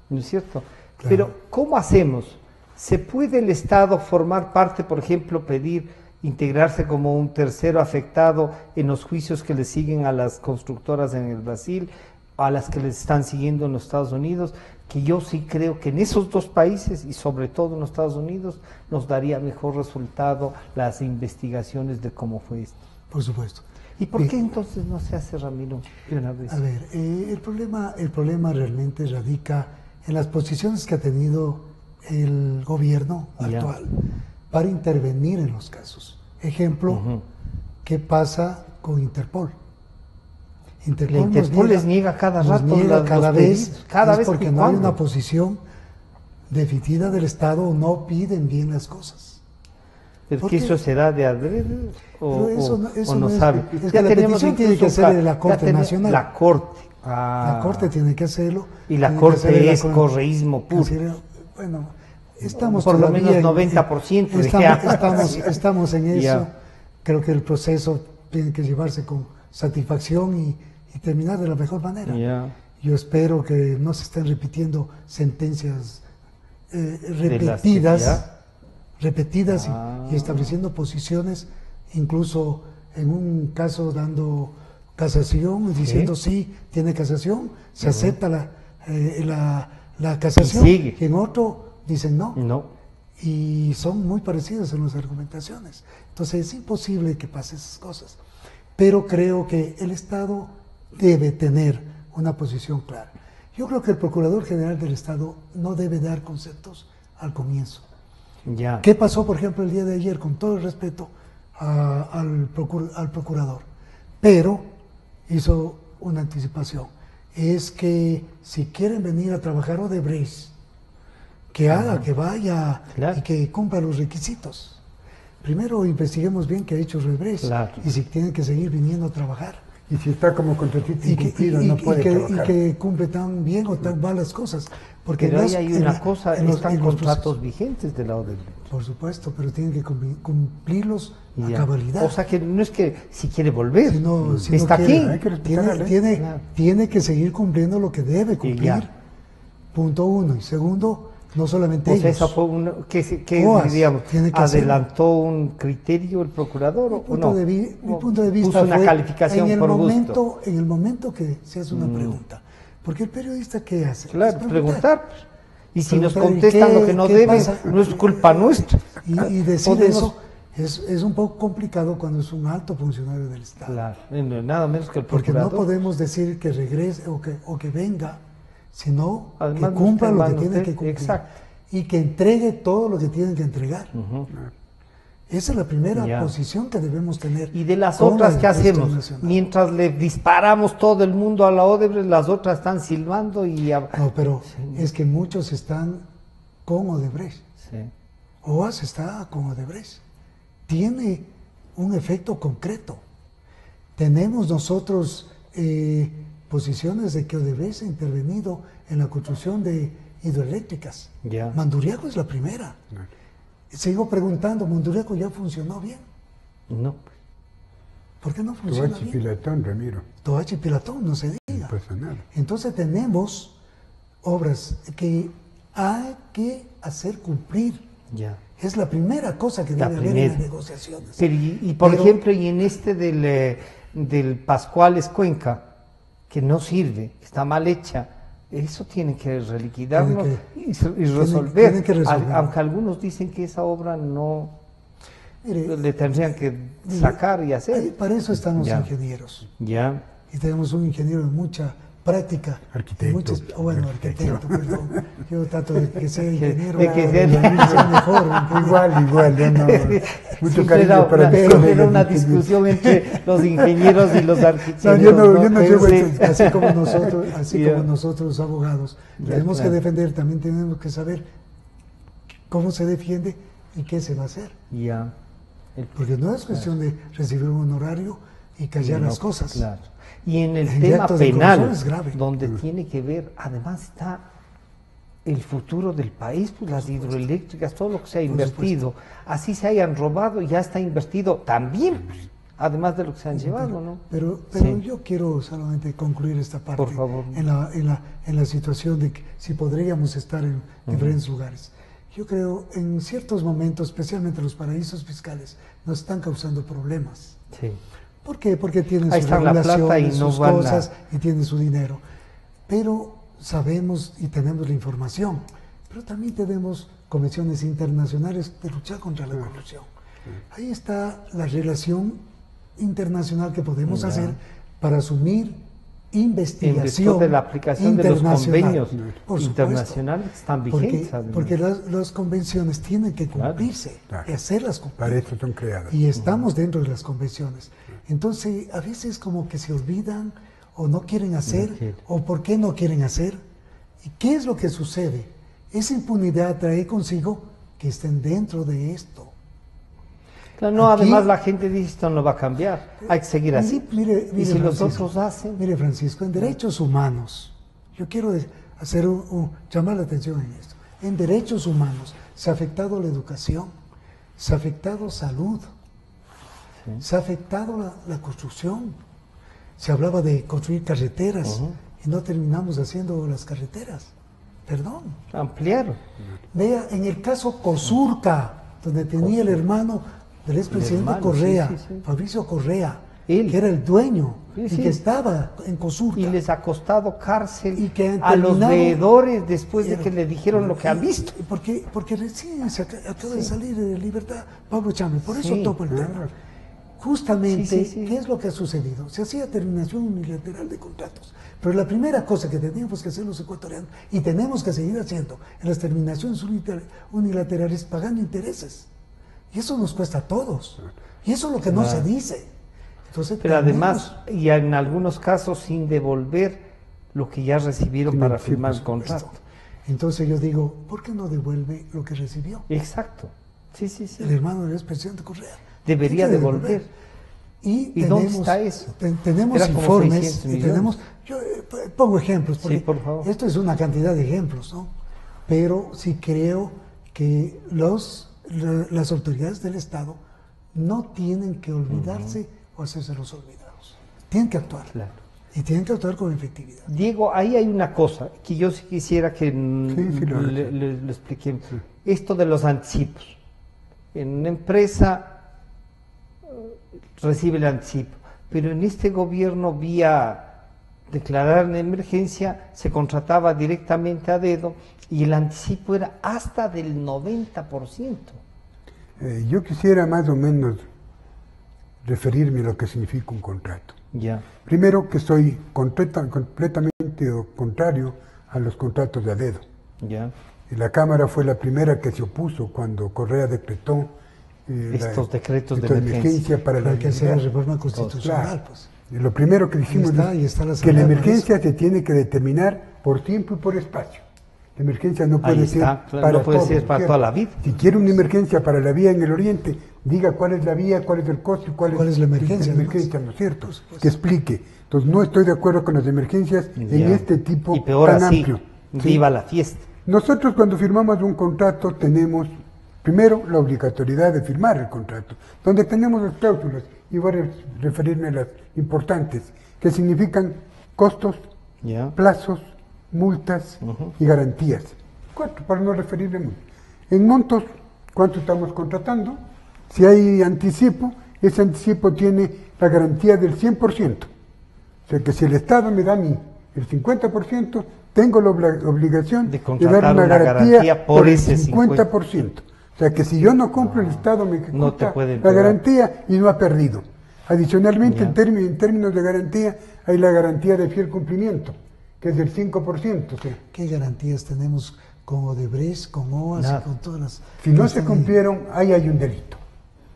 ¿No es cierto? Claro. Pero, ¿cómo hacemos? ¿Se puede el Estado formar parte, por ejemplo, pedir integrarse como un tercero afectado en los juicios que le siguen a las constructoras en el Brasil, a las que les están siguiendo en los Estados Unidos? Que yo sí creo que en esos dos países, y sobre todo en los Estados Unidos, nos daría mejor resultado las investigaciones de cómo fue esto. Por supuesto. ¿Y por Bien. qué entonces no se hace, Ramiro, de una vez? A ver, el problema realmente radica en las posiciones que ha tenido el gobierno Ya. actual para intervenir en los casos. Ejemplo, Ujú. ¿qué pasa con Interpol? La Interpol les niega cada nos rato niega los cada vez, pedidos, cada es vez porque que no hay cuando. una posición definitiva del Estado o no piden bien las cosas. ¿Pero ¿Por que qué? eso será de adrede o, Pero eso no- o eso no no es- sabe? es que la petición tiene que ser de la Corte Nacional. La Corte. La Corte tiene que hacerlo. Y la tiene que hacerle Corte la es con- correísmo puro. Bueno, estamos Por lo todavía menos en- 90% de estamos en eso. Ya. Creo que el proceso tiene que llevarse con satisfacción y terminar de la mejor manera. Ya. Yo espero que no se estén repitiendo sentencias De las repetidas, que ya. repetidas Ah. y estableciendo posiciones, incluso en un caso dando casación, diciendo sí, tiene casación, se acepta la casación, Y sigue. en otro dicen no, No. y son muy parecidas en las argumentaciones. Entonces es imposible que pase esas cosas. Pero creo que el Estado debe tener una posición clara. Yo creo que el Procurador General del Estado no debe dar conceptos al comienzo. Ya. ¿Qué pasó, por ejemplo, el día de ayer, con todo el respeto al procurador? Pero hizo una anticipación. Es que si quieren venir a trabajar Odebrecht, que haga, que vaya Claro. y que cumpla los requisitos. Primero investiguemos bien qué ha hecho Odebrecht Claro. y si tienen que seguir viniendo a trabajar. Y si está como contratista Y que, incumplido, no puede y trabajar. que cumple tan bien o tan mal las cosas. Porque Pero ahí las- hay en una la- cosa, en los- están en los contratos vigentes de la Odebrecht. procesos, por supuesto, pero tienen que cumplirlos a Ya. cabalidad. O sea que no es que si quiere volver, Si no está quiere, aquí. hay que respetar la ley. Claro. tiene que seguir cumpliendo lo que debe cumplir. ya. Punto uno. Y segundo, no solamente O sea, ellos. esa fue una, que COAS diríamos, tiene que hacerlo. adelantó un criterio el procurador Mi o punto, no. mi punto de vista Puso una fue calificación en el por momento, gusto. en el momento que se hace una pregunta. Porque el periodista, ¿qué hace? Claro, Es preguntar. Y si nos Preguntar, ¿y contestan qué- lo que no qué deben, pasa? no es culpa nuestra. Y decir Podemos- eso es un poco complicado cuando es un alto funcionario del Estado. Claro, nada menos que el Porque no procurador. podemos decir que regrese o que venga, sino Además, que cumpla no lo está que en tiene manos que de- cumplir. exacto. Y que entregue todo lo que tienen que entregar. Ujú. Esa es la primera Ya. posición que debemos tener. Y de las con otras, la ¿qué encuesta hacemos? nacional. Mientras le disparamos todo el mundo a la Odebrecht, las otras están silbando y... No, pero es que muchos están con Odebrecht. Sí. OAS está con Odebrecht. Tiene un efecto concreto. Tenemos nosotros posiciones de que Odebrecht ha intervenido en la construcción de hidroeléctricas. Ya. Manduriaco es la primera. Sigo preguntando, ¿Manduriaco ya funcionó bien? No. ¿Por qué no funciona Toachi bien? Pilatón, Ramiro. Toachi Pilatón, no se diga. No pasa nada. Entonces tenemos obras que hay que hacer cumplir. Ya. Es la primera cosa que La debe haber en primera. las negociaciones. Pero, por Pero- ejemplo, y en este del Pascuales Cuenca, que no sirve, está mal hecha, eso tiene que reliquidarlo Tiene y resolver. tiene que resolver. Aunque algunos dicen que esa obra no Mire, le tendrían que sacar y hacer. para eso están los Ya. ingenieros. Ya. Y tenemos un ingeniero de mucha práctica. Arquitecto. Arquitecto, perdón. Yo trato de que sea ingeniero. de que sea- sea mejor. Igual, yo no. Mucho Siempre era cariño para una, mis siempre era colegas una ingenieros. discusión entre los ingenieros y los arquitectos. No, yo no Sí. llevo ese- Así como nosotros, Ya. como nosotros los abogados, Ya, tenemos claro. que defender, también tenemos que saber cómo se defiende y qué se va a hacer. Ya. Porque no es cuestión de recibir un honorario y callar No, las cosas. Claro. Y en el El tema acto de penal, corrupción es grave. donde tiene que ver, además está el futuro del país, pues las hidroeléctricas, todo lo que se ha invertido, así se hayan robado, ya está invertido también, pues, además de lo que se han llevado, ¿no? Pero Sí. yo quiero solamente concluir esta parte Por favor. en la situación de que si podríamos estar en diferentes lugares. Yo creo en ciertos momentos, especialmente los paraísos fiscales, nos están causando problemas. Sí. ¿Por qué? Porque tienen Ahí sus está la plata regulaciones, y no sus van a- cosas y tienen su dinero. Pero sabemos y tenemos la información. Pero también tenemos convenciones internacionales de luchar contra la corrupción. Ahí está la relación internacional que podemos Ya. hacer para asumir investigación Después de la aplicación de los internacional. convenios Por supuesto. internacionales que están vigentes. además. Porque las convenciones tienen que Claro. cumplirse Claro. y hacerlas cumplir. Para eso son creadas. Y estamos dentro de las convenciones. Entonces, a veces como que se olvidan o no quieren hacer, No quieren. o por qué no quieren hacer. ¿Y qué es lo que sucede? Esa impunidad trae consigo que estén dentro de esto. Claro, no, Aquí- además la gente dice esto no va a cambiar, hay que seguir así. Mire, y si los Francisco, otros hacen, Mire, Francisco, en derechos humanos, yo quiero hacer llamar la atención en esto. En derechos humanos se ha afectado la educación, se ha afectado salud, se ha afectado la construcción. Se hablaba de construir carreteras y no terminamos haciendo las carreteras. Perdón. ampliar. Vea, en el caso Cosurca, donde tenía el hermano del expresidente hermano, Correa, sí, sí, sí. Fabricio Correa, Él. que era el dueño Sí, y sí. que estaba en Cosurca. Y les ha costado cárcel Y que han a los terminado- veedores después de Pero- que le dijeron lo que han visto. Porque recién acaba de salir de libertad Pablo Chávez, por eso Sí, topo el claro. tema. Justamente, Sí, sí, sí. ¿qué es lo que ha sucedido? Se hacía terminación unilateral de contratos, pero la primera cosa que teníamos que hacer los ecuatorianos, y tenemos que seguir haciendo en las terminaciones unilaterales, pagando intereses. Y eso nos cuesta a todos. Y eso es lo que no se dice. Entonces, Pero tenemos- además, y en algunos casos sin devolver lo que ya recibieron Sí, para sí, firmar el por contrato. Entonces yo digo, ¿por qué no devuelve lo que recibió? Exacto. Sí, sí, sí. El hermano del expresidente Correa. Debería Hay que devolver. ¿Y dónde está eso? Tenemos Era como informes 600 y millones. tenemos, yo pongo ejemplos, porque Sí, por favor. esto es una cantidad de ejemplos, ¿no? Pero sí creo que las autoridades del Estado no tienen que olvidarse o hacerse los olvidados. Tienen que actuar. Claro. Y tienen que actuar con efectividad. Diego, ahí hay una cosa que yo sí quisiera que sí, lo le expliquemos. Esto de los anticipos. En una empresa recibe el anticipo, pero en este gobierno vía declarar en emergencia se contrataba directamente a dedo y el anticipo era hasta del 90%. Yo quisiera más o menos referirme a lo que significa un contrato. Ya. Primero que soy completamente contrario a los contratos de a dedo. Ya. Y la Cámara fue la primera que se opuso cuando Correa decretó Estos decretos de esta emergencia. para la Hay que hacer la vivienda. reforma constitucional, Claro. pues. Y lo primero que dijimos Y está la es que la Asamblea para emergencia se tiene que determinar por tiempo y por espacio. La emergencia no puede Ahí ser está, claro, para no puede todo, ser para ¿cierto? toda la vida. Si quiere una emergencia para la vía en el oriente, diga cuál es la vía, cuál es el costo y cuál es la emergencia, ¿no es cierto? Por supuesto. Que explique. Entonces no estoy de acuerdo con las emergencias en Ya. este tipo Y peor tan así, amplio. ¿sí? viva la fiesta. Nosotros cuando firmamos un contrato tenemos primero la obligatoriedad de firmar el contrato, donde tenemos las cláusulas, y voy a referirme a las importantes, que significan costos, Ya. plazos, multas y garantías. 4, para no referirme mucho. En montos, ¿cuánto estamos contratando? Si hay anticipo, ese anticipo tiene la garantía del 100%. O sea que si el Estado me da a mí el 50%, tengo la obligación de dar una garantía por ese 50%. O sea que si yo no cumplo, el Estado me ejecuta la garantía y no ha perdido. Adicionalmente, en términos de garantía, hay la garantía de fiel cumplimiento, que es del 5%. O sea, ¿qué garantías tenemos con Odebrecht, con OAS y con todas las... Si no se cumplieron, ahí hay un delito.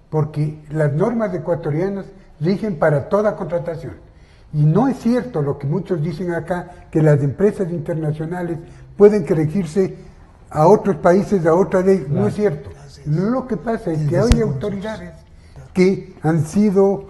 Porque las normas ecuatorianas rigen para toda contratación. Y no es cierto lo que muchos dicen acá, que las empresas internacionales pueden regirse a otros países, a otra ley. No es cierto. Lo que pasa es que hay autoridades que han sido,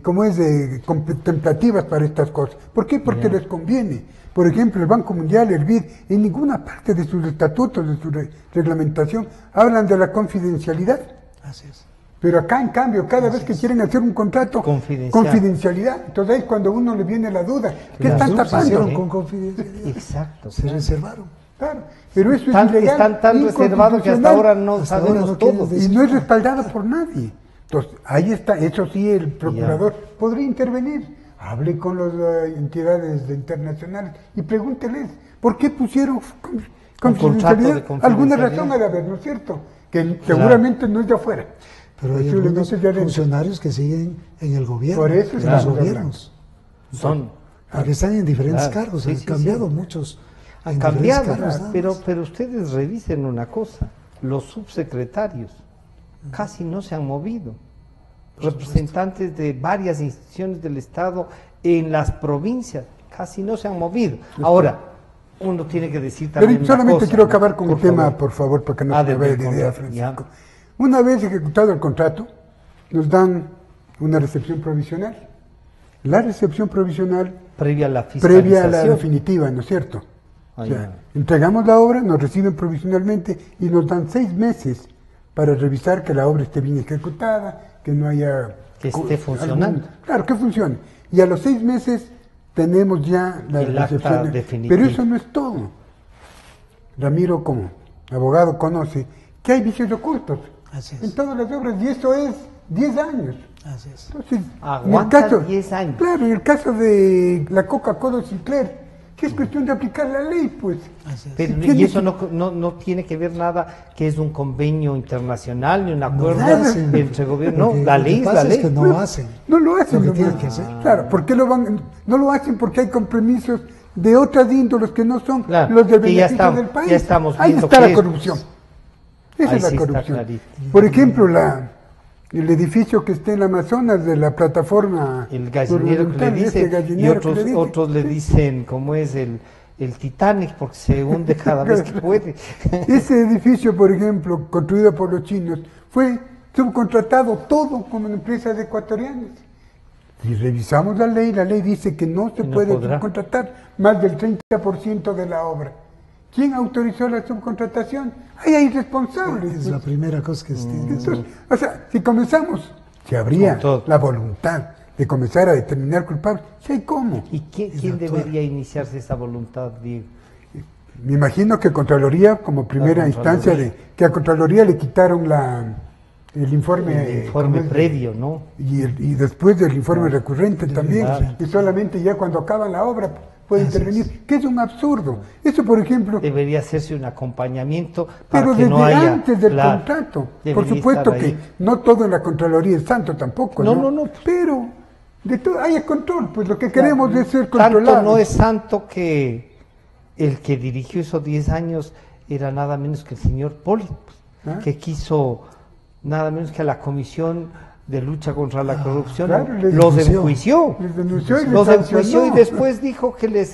contemplativas para estas cosas. ¿Por qué? Porque les conviene. Por ejemplo, el Banco Mundial, el BID, en ninguna parte de sus estatutos, de su reglamentación, hablan de la confidencialidad. Así es. Pero acá, en cambio, cada vez que quieren hacer un contrato, confidencialidad. Entonces ahí es cuando a uno le viene la duda. ¿Qué están tapando? Con confidencialidad. Exacto. Se reservaron. Claro, pero eso es ilegal. Están tan reservados que hasta ahora no sabemos todo. Y no es respaldado por nadie. Entonces, ahí está. Eso sí, el procurador podría intervenir. Hable con las entidades internacionales y pregúnteles, ¿por qué pusieron confidencialidad? Alguna razón ha de haber, ¿no es cierto? Que seguramente no es de afuera. Pero hay algunos funcionarios que siguen en el gobierno, por eso en los gobiernos. Porque están en diferentes cargos, han cambiado muchos. Han cambiado, pero ustedes revisen una cosa, los subsecretarios casi no se han movido. Representantes de varias instituciones del Estado en las provincias casi no se han movido. Ahora, uno tiene que decir también pero solamente una cosa, quiero acabar con el tema, por favor, para que no se me vaya la idea, Francisco. Una vez ejecutado el contrato, nos dan una recepción provisional. La recepción provisional previa a la fiscalización, previa a la definitiva, ¿no es cierto? O sea, entregamos la obra, nos reciben provisionalmente y nos dan 6 meses para revisar que la obra esté bien ejecutada, que no haya... que esté funcionando. Claro, que funcione. Y a los 6 meses tenemos ya la recepción definitiva. Pero eso no es todo. Ramiro, como abogado, conoce que hay vicios ocultos en todas las obras, y eso es 10 años. Así es. Entonces, aguanta 10 años. Claro, en el caso de la Coca-Cola Sinclair, que es cuestión de aplicar la ley, pues. Pero, y eso no tiene que ver nada que es un convenio internacional ni un acuerdo entre gobiernos. No, la ley es la ley. Es que no hacen. No lo hacen. Lo que tienen que hacer. Claro, ¿por qué no lo hacen? Porque hay compromisos de otras índoles que no son los del beneficio del país. Ya estamos ahí viendo está la corrupción. Esa es la corrupción. Por ejemplo, el edificio que está en el Amazonas de la plataforma... El gallinero que le dicen, y otros le dicen, ¿cómo es el Titanic? Porque se hunde cada vez que puede. Ese edificio, por ejemplo, construido por los chinos, fue subcontratado todo como empresas ecuatorianas. Si revisamos la ley dice que no se puede subcontratar más del 30% de la obra. ¿Quién autorizó la subcontratación? Hay responsables. Es la primera cosa que se tiene. Entonces, o sea, si habría la voluntad de comenzar a determinar culpables, si hay cómo. ¿Y quién debería iniciarse esa voluntad, Diego? Me imagino que Contraloría, como primera instancia, que a Contraloría le quitaron el informe previo, ¿no? Y después del informe recurrente también, y solamente ya cuando acaba la obra puede intervenir, que es un absurdo. Eso, por ejemplo... Debería hacerse un acompañamente para pero que desde no haya... antes del contrato. Por supuesto que no todo en la Contraloría es santo tampoco, No. Pero de todo haya control, pues lo que queremos es ser controlados. Tanto no es santo que el que dirigió esos 10 años era nada menos que el señor Poli, que quiso nada menos que a la Comisión de lucha contra la corrupción, los enjuició. Los enjuició y después dijo que les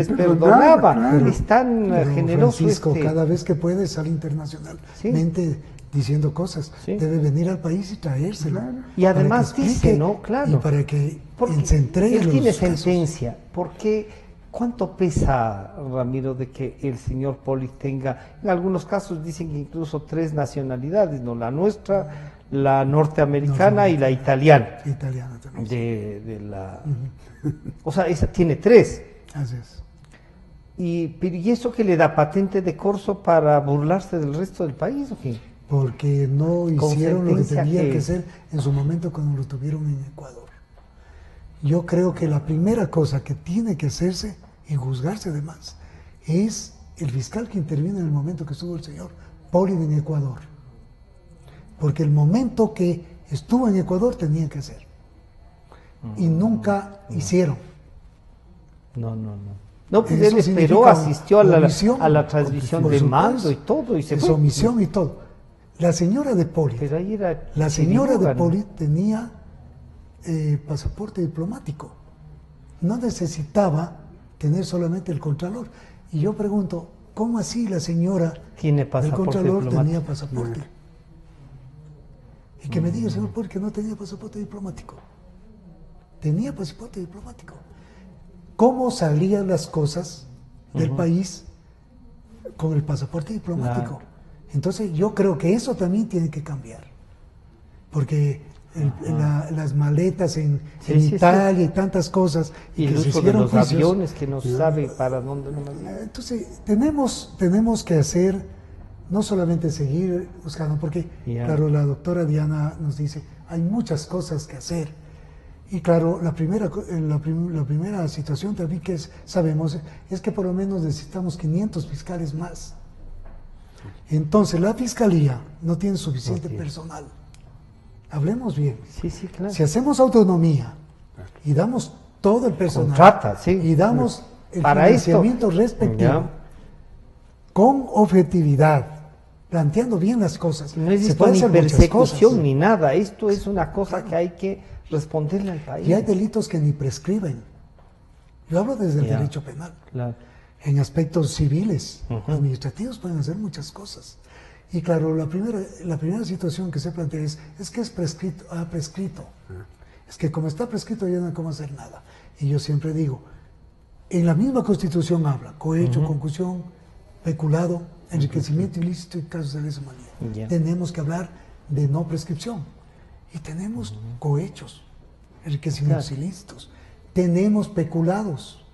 perdonaba. Claro. Es tan generoso. Francisco, cada vez que puede sale internacionalmente diciendo cosas. Debe venir al país y traérselo. Y además dice, ¿no? Claro. Y para que se entregue. Él tiene sentencia. Porque ¿cuánto pesa, Ramiro, de que el señor Poli tenga, en algunos casos dicen que incluso 3 nacionalidades, ¿no? La nuestra, la norteamericana y la italiana. Italiana también. O sea, esa tiene 3. Así es. ¿Y eso que le da patente de corso para burlarse del resto del país o qué? Porque no hicieron lo que sentencia tenían que- que hacer en su momento cuando lo tuvieron en Ecuador. Yo creo que la primera cosa que tiene que hacerse y juzgarse además es el fiscal que interviene en el momento que estuvo el señor Poli en Ecuador. Porque el momento que estuvo en Ecuador tenía que hacer. Y nunca hicieron. No. No, pues Eso él esperó, significa asistió a la omisión, transmisión por de supuesto. mando y todo, y se Es fue. omisión y todo. La señora de Poli, Pero ahí era la señora de Chiriboga, ¿no? Poli tenía pasaporte diplomático. No necesitaba tener solamente el contralor. Y yo pregunto, ¿cómo así la señora Tiene del pasaporte contralor diplomático. tenía pasaporte? Y que me diga, señor Poli, que no tenía pasaporte diplomático. Tenía pasaporte diplomático. ¿Cómo salían las cosas del país con el pasaporte diplomático? Claro. Entonces yo creo que eso también tiene que cambiar. Porque las maletas en Sí, Italia y tantas cosas, Y que el se uso de hicieron los juicios. aviones que no sabe para dónde nomás. Entonces tenemos que hacer, no solamente seguir buscando, porque Ya. claro, la doctora Diana nos dice, hay muchas cosas que hacer. Y claro, la primera situación también que sabemos es que por lo menos necesitamos 500 fiscales más. Entonces la fiscalía no tiene suficiente personal. Hablemos bien. Sí, claro. Si hacemos autonomía y damos todo el personal Contrata, sí. y damos el Para financiamiento esto, respectivo ya. con objetividad, planteando bien las cosas, No es se esto pueden ni hacer muchas persecución cosas. ni nada. Esto es una cosa que hay que responderle al país. Y hay delitos que ni prescriben. Yo hablo desde el Ya. derecho penal. Claro. En aspectos civiles, administrativos pueden hacer muchas cosas. Y claro, la primera situación que se plantea es que es prescrito, prescrito. Es que como está prescrito ya no hay cómo hacer nada. Y yo siempre digo, en la misma Constitución habla, cohecho, concusión, peculado, enriquecimiento ilícito y casos de lesa humanidad. Ya. Tenemos que hablar de no prescripción. Y tenemos cohechos, enriquecimientos ilícitos. Tenemos peculados.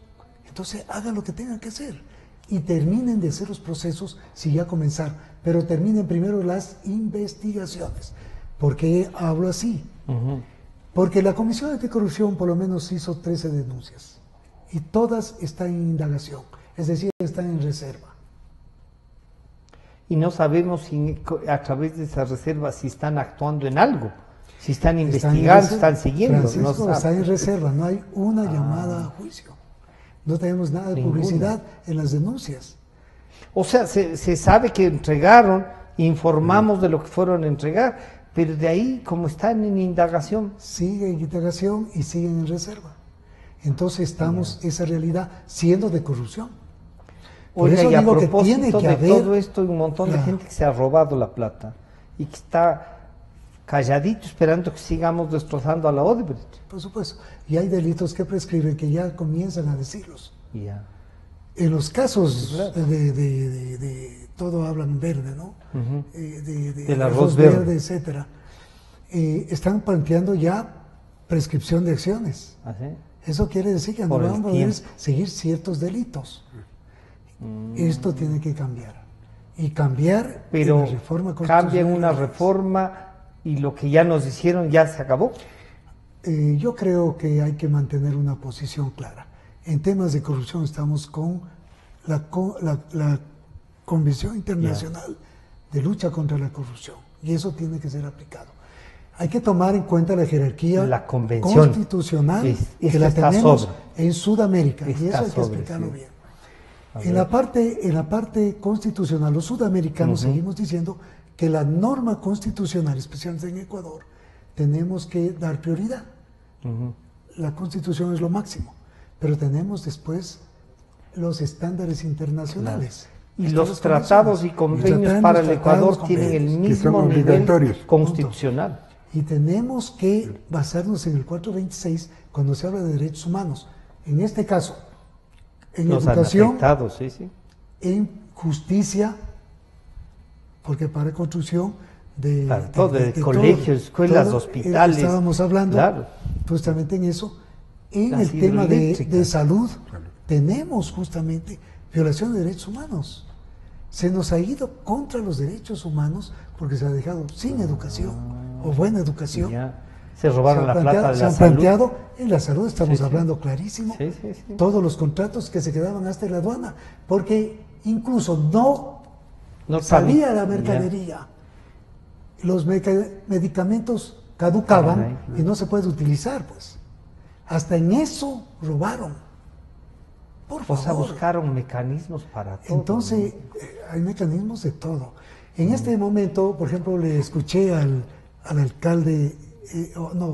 Entonces hagan lo que tengan que hacer y terminen de hacer los procesos si ya comenzaron, pero terminen primero las investigaciones. ¿Por qué hablo así? Porque la Comisión Anticorrupción por lo menos hizo 13 denuncias y todas están en indagación, es decir, están en reserva. Y no sabemos a través de esas reservas si están actuando en algo, si están investigando, están siguiendo. Francisco, no está sabe. en reserva, no hay una llamada a juicio. No tenemos nada de Ninguna. publicidad en las denuncias. O sea, se sabe que entregaron, informamos de lo que fueron a entregar, pero de ahí, como están en indagación, Siguen en indagación y siguen en reserva. Entonces estamos esa realidad siendo de corrupción. Por oiga, eso y a digo que tiene propósito que de haber- todo esto, hay un montón de Claro. gente que se ha robado la plata y que está calladito esperando que sigamos destrozando a la Odebrecht. Por supuesto. Y hay delitos que prescriben que ya comienzan a decirlos. Ya. En los casos Claro. de todo hablan verde, ¿no? Del arroz verde. etcétera. Están planteando ya prescripción de acciones. ¿Así? Eso quiere decir que no Por el van a poder tiempo. seguir ciertos delitos. Esto tiene que cambiar. Y cambiar Pero en la reforma cambian una constitucional. reforma y lo que ya nos hicieron ya se acabó. Yo creo que hay que mantener una posición clara. En temas de corrupción estamos con la Convención Internacional de Lucha contra la Corrupción y eso tiene que ser aplicado. Hay que tomar en cuenta la jerarquía La convención constitucional es que la está tenemos sobre. en Sudamérica y Está eso hay que sobre, explicarlo sí. bien. En la parte constitucional, los sudamericanos seguimos diciendo que la norma constitucional, especialmente en Ecuador, tenemos que dar prioridad. La Constitución es lo máximo, pero tenemos después los estándares internacionales. Y Estas los las tratados y convenciones. convenios para el tratados, Ecuador tienen el convenios. Que son mismo nivel obligatorios. constitucional. Y tenemos que basarnos en el 426 cuando se habla de derechos humanos. En este caso, en Los han educación, afectado, sí, sí. en justicia, porque para construcción de, Claro, todo, de todo, colegios, escuelas, hospitales. estábamos hablando Claro. justamente en eso. En Las el tema de hidroeléctricas. salud, tenemos justamente violación de derechos humanos. Se nos ha ido contra los derechos humanos porque se ha dejado sin educación o buena educación. Ya. Se robaron la plata de la se han salud. planteado en la salud, estamos Sí, sí. hablando clarísimo, Sí, sí, sí. todos los contratos que se quedaban hasta en la aduana, porque incluso no salía la mercadería. Los medicamentos caducaban y no se puede utilizar, pues. Hasta en eso robaron. Por favor. O sea, buscaron mecanismos para todo. Entonces, hay mecanismos de todo. En este momento, por ejemplo, le escuché al alcalde,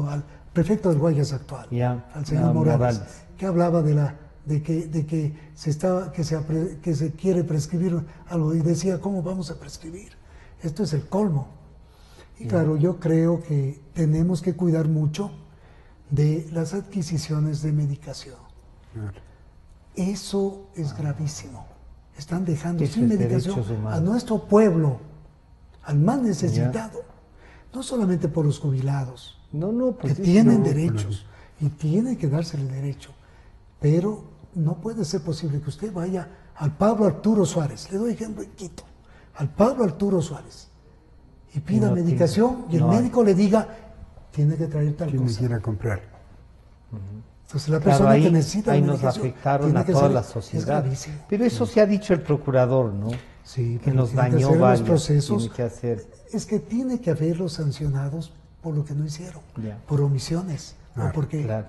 al prefecto del Guayas actual, al señor Morales, que hablaba de que se quiere prescribir algo y decía, ¿cómo vamos a prescribir? Esto es el colmo. Y claro, yo creo que tenemos que cuidar mucho de las adquisiciones de medicación. Eso es gravísimo. Están dejando sin medicación a nuestro pueblo, al más necesitado, no solamente por los jubilados, pues que tienen derechos y tienen que dársele el derecho, pero no puede ser posible que usted vaya al Pablo Arturo Suárez, le doy ejemplo en Quito, al Pablo Arturo Suárez, y pida medicación y el médico le diga, tiene que traer tal cosa. Tiene que ir a comprar. Entonces la persona que necesita ahí la nos medicación afectaron a toda la sociedad. Pero eso se ha dicho el procurador, ¿no? Sí, que nos dañó varios procesos. Tiene que hacer. Es que tiene que haberlos sancionados por lo que no hicieron, por omisiones, o porque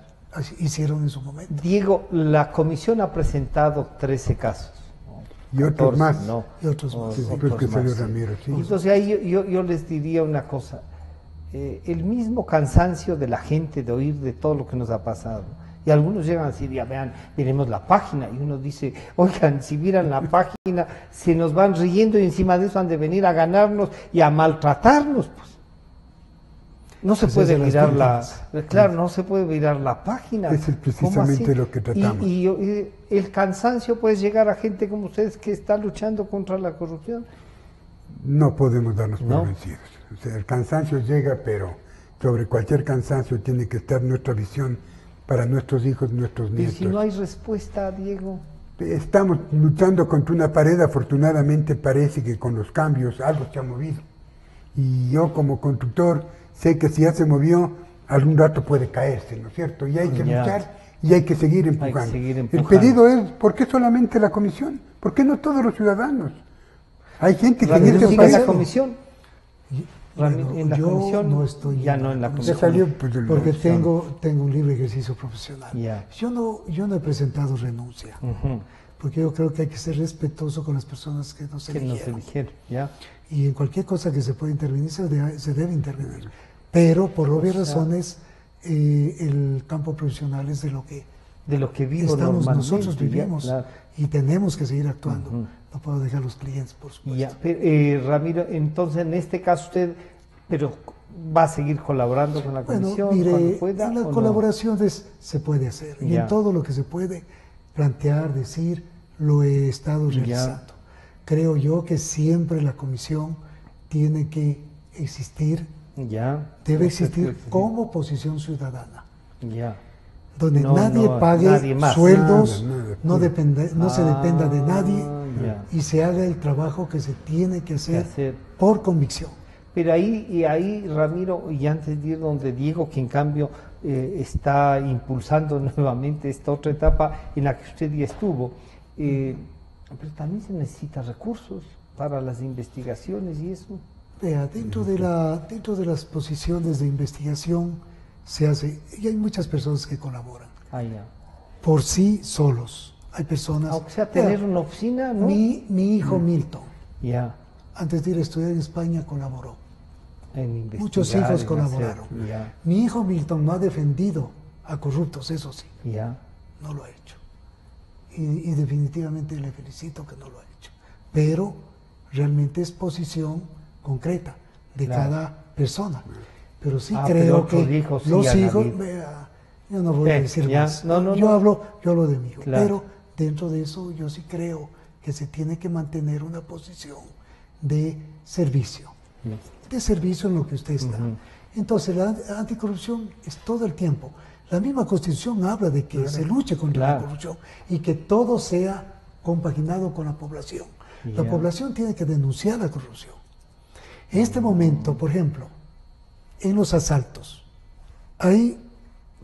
hicieron en su momento. Diego, la comisión ha presentado 13 casos. Y otros más. Y otros más. Después que salió Ramiro, sí. Entonces ahí yo les diría una cosa. El mismo cansancio de la gente de oír de todo lo que nos ha pasado. Y algunos llegan a decir, ya vean, miremos la página. Y uno dice, oigan, si vieran la página, se nos van riendo y encima de eso han de venir a ganarnos y a maltratarnos. Pues. No se puede mirar no se puede mirar la página. Eso es precisamente lo que tratamos. Y el cansancio puede llegar a gente como ustedes que está luchando contra la corrupción. No podemos darnos por vencidos. O sea, el cansancio llega, pero sobre cualquier cansancio tiene que estar nuestra visión para nuestros hijos, nuestros nietos. Y si no hay respuesta, Diego. Estamos luchando contra una pared, afortunadamente parece que con los cambios algo se ha movido. Y yo como constructor sé que si ya se movió, algún rato puede caerse, ¿no es cierto? Y hay que luchar y hay que seguir empujando. El pedido es, ¿por qué solamente la comisión? ¿Por qué no todos los ciudadanos? Hay gente que en este país... la comisión? En la comisión no estoy no en la comisión. Salió, porque tengo un libre ejercicio profesional. Yo no he presentado renuncia, porque yo creo que hay que ser respetuoso con las personas que nos eligieron. Y en cualquier cosa que se pueda intervenir, se debe intervenir. Pero por obvias razones, el campo profesional es de lo que vivo nosotros vivimos y tenemos que seguir actuando. No puedo dejar los clientes, por supuesto. Ramiro, entonces en este caso usted, pero va a seguir colaborando con la comisión cuando pueda. En las colaboraciones se puede hacer y en todo lo que se puede plantear, decir, lo he estado realizando. Creo yo que siempre la comisión tiene que existir, debe existir como posición ciudadana. Donde nadie pague sueldos, no se dependa de nadie y se haga el trabajo que se tiene que hacer por convicción. Pero ahí, Ramiro, y antes de ir donde Diego, que en cambio está impulsando nuevamente esta otra etapa en la que usted ya estuvo, pero también se necesita recursos para las investigaciones y eso. Vea, dentro de las posiciones de investigación se hace, y hay muchas personas que colaboran. Por sí solos. Hay personas... Aunque sea tener una oficina, ¿no? Mi hijo Milton, antes de ir a estudiar en España, colaboró. Muchos hijos colaboraron. Mi hijo Milton no ha defendido a corruptos, eso sí. No lo ha hecho. Y definitivamente le felicito que no lo ha hecho. Pero realmente es posición concreta de cada persona. Pero sí creo que los hijos... Yo no voy a decir más. Yo hablo de mi hijo. Pero dentro de eso yo sí creo que se tiene que mantener una posición de servicio. De servicio en lo que usted está. Entonces la anticorrupción es todo el tiempo. La misma Constitución habla de que se luche contra la corrupción y que todo sea compaginado con la población. La Ya. población tiene que denunciar la corrupción. En este momento, por ejemplo, en los asaltos, hay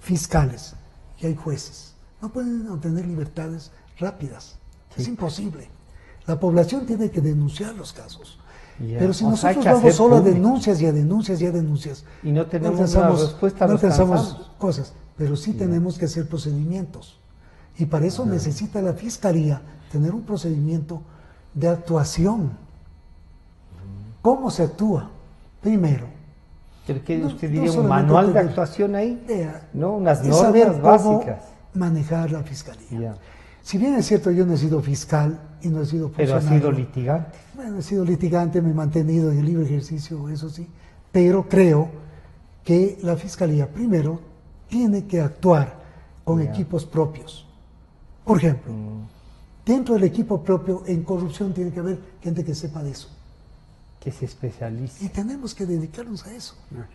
fiscales y hay jueces. No pueden obtener libertades rápidas. Es imposible. La población tiene que denunciar los casos. Ya. Pero si O sea, hay nosotros que vamos hacer solo a público. denuncias y a denuncias y a denuncias, Y no tenemos alcanzamos- una respuesta, no nos alcanzamos cansamos. cosas, pero sí tenemos que hacer procedimientos. Y para eso necesita la Fiscalía tener un procedimiento de actuación. ¿Cómo se actúa? Primero, ¿Pero qué No- usted no diría un solamente manual de tener- actuación ahí? vea, ¿No? Unas es saber normas cómo básicas. manejar la Fiscalía. Ya. Si bien es cierto, yo no he sido fiscal y no he sido Pero ha funcionario. sido litigante. Bueno, he sido litigante, me he mantenido en el libre ejercicio, eso sí, pero creo que la Fiscalía primero tiene que actuar con Ya. equipos propios. Por ejemplo, dentro del equipo propio en corrupción tiene que haber gente que sepa de eso. Que se especializa. Y tenemos que dedicarnos a eso. Ya.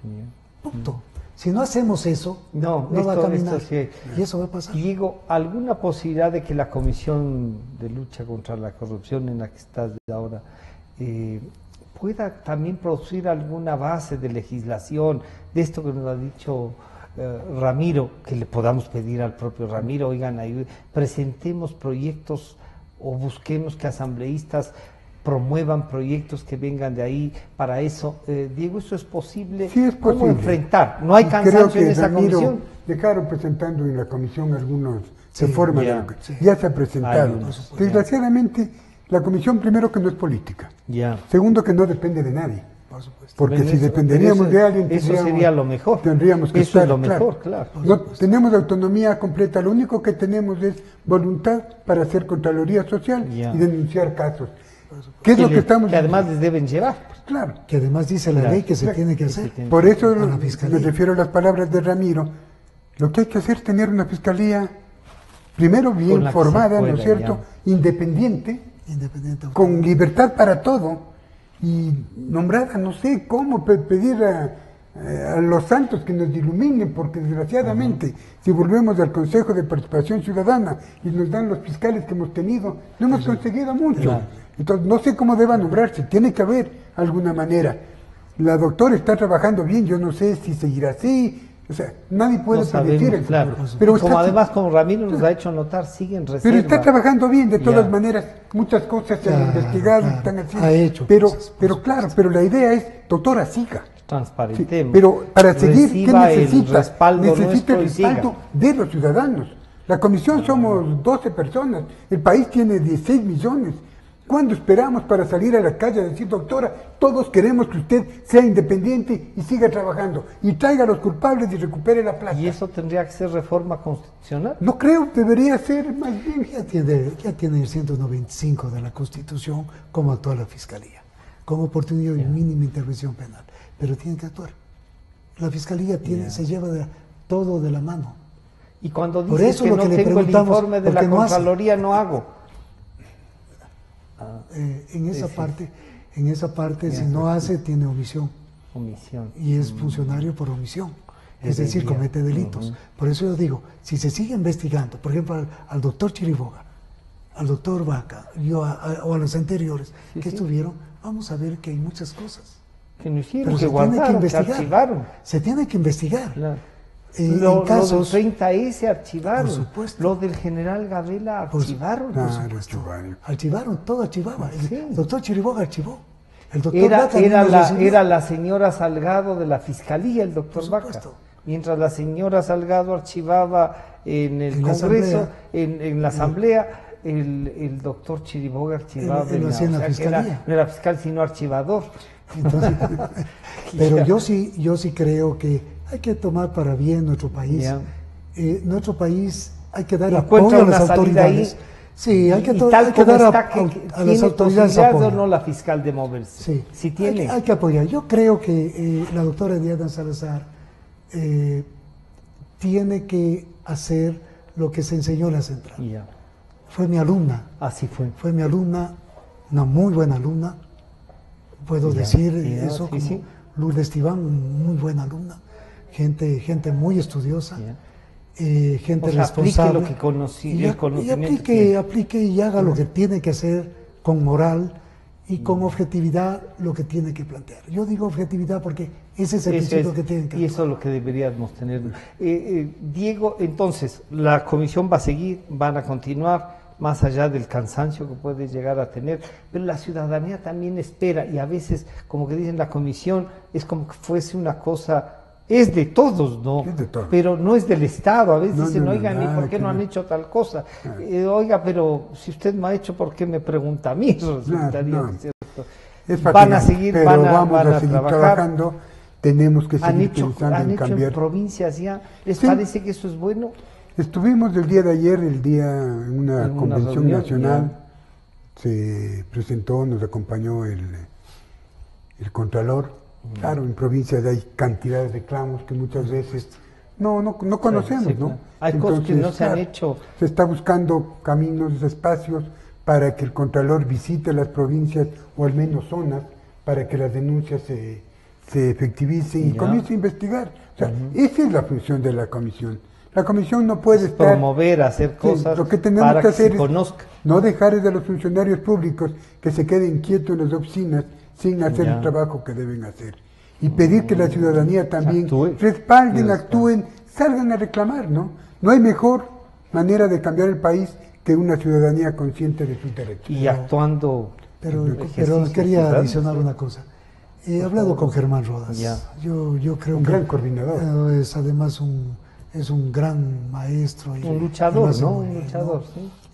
Punto. Si no hacemos eso, No, va a esto caminar. sí. Y eso va a pasar. Y digo, ¿alguna posibilidad de que la Comisión de Lucha contra la Corrupción en la que estás ahora pueda también producir alguna base de legislación, de esto que nos ha dicho Ramiro, que le podamos pedir al propio Ramiro, oigan, presentemos proyectos o busquemos que asambleístas promuevan proyectos que vengan de ahí para eso? Diego, ¿eso es posible? Sí es ¿Cómo posible. enfrentar? ¿No hay Y creo cansancio que en esa Ramiro comisión? dejaron presentando en la comisión algunos Sí, reformas ya, de lo que sí. ya se ha Hay presentado. unos, Desgraciadamente, la comisión primero que no es política, Ya. segundo que no depende de nadie, Por supuesto. porque Pero si eso- dependeríamos pero eso- de alguien eso tendríamos- sería lo mejor. tendríamos que Eso estar, es lo mejor, claro. No tenemos autonomía completa, lo único que tenemos es voluntad para hacer Contraloría Social Ya. y denunciar casos. ¿Qué es lo que estamos Que además les deben llevar. Claro. Que además dice la Claro. ley que se Claro. tiene que Que se hacer. tiene- Por eso a la me Fiscalía. refiero a las palabras de Ramiro. Lo que hay que hacer es tener una fiscalía, primero Con bien la que formada, se ¿no es pueda, cierto? Independiente, Independiente. con libertad para todo y nombrada, no sé cómo pedir a los santos que nos iluminen, porque desgraciadamente, si volvemos al Consejo de Participación Ciudadana y nos dan los fiscales que hemos tenido, no hemos conseguido mucho. Claro. Entonces, no sé cómo deba nombrarse, tiene que haber alguna manera. La doctora está trabajando bien, yo no sé si seguirá así, o sea, nadie puede No predecir sabemos, el claro. futuro. Pero Como está- además, como Ramiro nos ha hecho notar, siguen pero reserva. está trabajando bien, de todas Ya. maneras, muchas cosas se han Claro, investigado, claro. están haciendo. Ha hecho pero, cosas, por pero supuesto. claro, pero la idea es, doctora, siga. Sí, Transparentemos. pero para seguir, ¿qué Reciba el necesita? respaldo Necesita nuestro el y siga. respaldo de los ciudadanos. La comisión somos 12 personas, el país tiene 16 millones. ¿Cuándo esperamos para salir a la calle a decir, doctora, todos queremos que usted sea independiente y siga trabajando y traiga a los culpables y recupere la plata? Y eso tendría que ser reforma constitucional. No creo, debería ser más bien. Ya tiene el 195 de la Constitución cómo actúa la Fiscalía, con oportunidad de mínima intervención penal, pero tiene que actuar. La Fiscalía se lleva todo de la mano. Y cuando Por dice eso que lo no que le tengo el preguntamos, informe de ¿por la qué no hace? Contraloría, no hago. En esa parte, si no hace, tiene omisión. Omisión. Y es funcionario por omisión. Es decir, Debería. comete delitos. Por eso yo digo, si se sigue investigando, por ejemplo, al doctor Chiriboga, al doctor Vaca, o a los anteriores Sí, que sí. estuvieron, vamos a ver que hay muchas cosas. Que no hicieron, Pero que se tiene que guardaron, que investigar. archivaron. Se tiene que investigar. Claro. En Lo del casos, 30S archivaron. Por supuesto. Lo del general Gabela Por su- archivaron. Claro, supuesto, Giovanni. archivaron, todo archivaba. Sí. El doctor Chiriboga archivó. El doctor Era, Vaca era, no lo la, recibió. era la señora Salgado de la Fiscalía, el doctor Por Vaca. supuesto. Mientras la señora Salgado archivaba en el En la Congreso, Asamblea. en la Asamblea, el doctor Chiriboga archivaba. Él lo hacía en la que Fiscalía. no era fiscal, sino archivador. Entonces, pero yo sí creo que hay que tomar para bien nuestro país. Ya. Nuestro país hay que dar Encuentra apoyo a las una salida autoridades. ahí. Sí, hay que, Y hay tal que como dar está, que a las ¿tiene autoridades posibilidad apoyo. o no la fiscal de moverse? Sí, Si tiene. Hay que apoyar. Yo creo que la doctora Diana Salazar tiene que hacer lo que se enseñó en la central. Ya. Fue mi alumna. Así fue. Fue mi alumna, una muy buena alumna, puedo Ya, decir ya, eso, sí, como sí. Lourdes Tibán, muy buena alumna, gente muy estudiosa. Ya. gente o sea, responsable. aplique lo que conocí, y, el conocimiento aplique y haga lo que tiene que hacer con moral y con objetividad lo que tiene que plantear. Yo digo objetividad porque ese es el principio que tienen que y eso es lo que deberíamos tener. Diego, entonces, la comisión va a seguir, van a continuar, más allá del cansancio que puede llegar a tener, pero la ciudadanía también espera, y a veces, como que dicen, la comisión es como que fuese una cosa, es de todos, ¿no? Es de todos. Pero no es del Estado. A veces dicen, oigan, ¿y por qué no han ver. hecho tal cosa? Oiga, pero si usted me ha hecho, ¿por qué me pregunta a mí? Resultaría cierto. Es Van a seguir, pero vamos a seguir trabajar. trabajando, tenemos que seguir pensando han en hecho cambiar. en provincias ya. ¿Les Sí. parece que eso es bueno? Estuvimos el día de ayer, en una En una convención reunión, nacional, se presentó, nos acompañó el Contralor. Claro, en provincias hay cantidad de reclamos que muchas veces no conocemos, Sí, ¿no? claro. Hay cosas que no se han hecho. Se está buscando caminos, espacios para que el Contralor visite las provincias o al menos zonas para que las denuncias se efectivicen y Ya. comience a investigar. O sea, esa es la función de la comisión. La comisión no puede estar... Promover, hacer cosas lo que tenemos para que que se hacer es conozca. no dejar de los funcionarios públicos que se queden quietos en las oficinas sin hacer Ya. el trabajo que deben hacer. Y pedir que la ciudadanía también Actúe. respalden, Y actúen, salgan a reclamar, ¿no? No hay mejor manera de cambiar el país que una ciudadanía consciente de sus derechos. Y actuando. Pero ejercicios quería ciudadanos. adicionar una cosa. He hablado con Germán Rodas. Ya. Yo creo Un que gran coordinador. es además un gran maestro. Un luchador, además ¿no? Un luchador,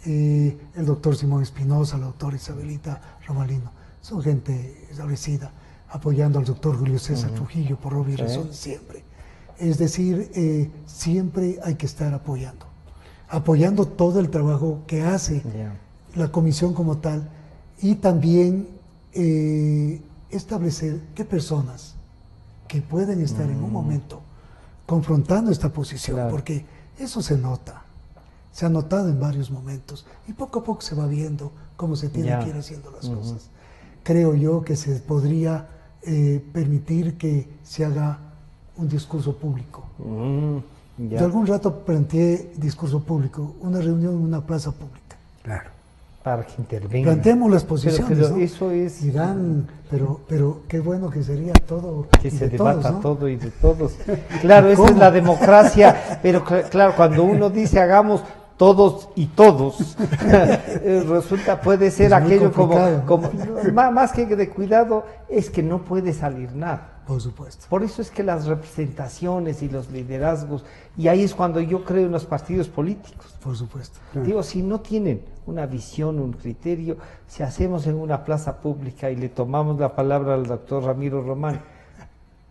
sí. El doctor Simón Espinosa, la doctora Isabelita Romalino, son gente establecida, apoyando al doctor Julio César Trujillo por obvias razones siempre. Es decir, siempre hay que estar apoyando todo el trabajo que hace la comisión como tal y también establecer qué personas que pueden estar en un momento confrontando esta posición, Claro. porque eso se nota, se ha notado en varios momentos y poco a poco se va viendo cómo se tienen que ir haciendo las cosas. Creo yo que se podría permitir que se haga un discurso público. Ya. De algún rato planteé discurso público, una reunión en una plaza pública. Claro. Para que intervenga. Planteemos las posiciones, pero ¿no? eso es. Pero qué bueno que sería todo. Que y se de debata todos, ¿no? todo y de todos. Claro, esa es ¿Cómo? la democracia, pero claro, cuando uno dice hagamos todos y todos, resulta, puede ser Es muy aquello complicado. más que de cuidado, es que no puede salir nada. Por supuesto. Por eso es que las representaciones y los liderazgos, y ahí es cuando yo creo en los partidos políticos. Por supuesto. Digo, si no tienen una visión, un criterio, si hacemos en una plaza pública y le tomamos la palabra al doctor Ramiro Román,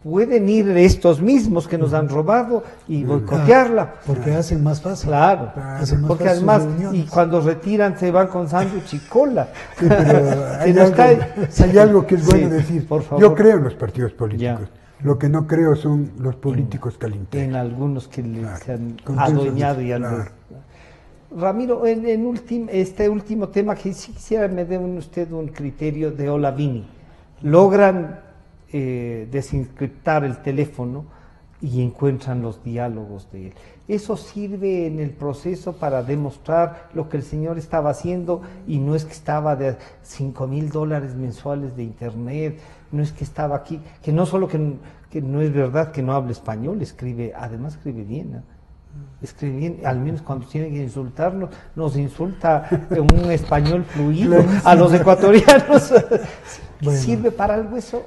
pueden ir estos mismos que nos han robado y boicotearla. Porque hacen más fácil. Claro, Hacen más porque fácil sus además, reuniones. y cuando retiran se van con sándwich y cola. Sí, pero Se nos cae. hay algo que es bueno Sí, decir. por favor. Yo creo en los partidos políticos. Ya. Lo que no creo son los políticos que le En integran. algunos que se han Con adueñado y han... claro. Ramiro, este último tema que sí quisiera me dé usted un criterio de Olavini. Logran desencriptar el teléfono y encuentran los diálogos de él. Eso sirve en el proceso para demostrar lo que el señor estaba haciendo, y no es que estaba de $5,000 mensuales de internet, no es que estaba aquí, que no solo que no es verdad que no habla español, además escribe bien, ¿no? Escribe bien, al menos cuando tiene que insultarnos, nos insulta en un español fluido a los ecuatorianos. Bueno. ¿Sirve para algo eso?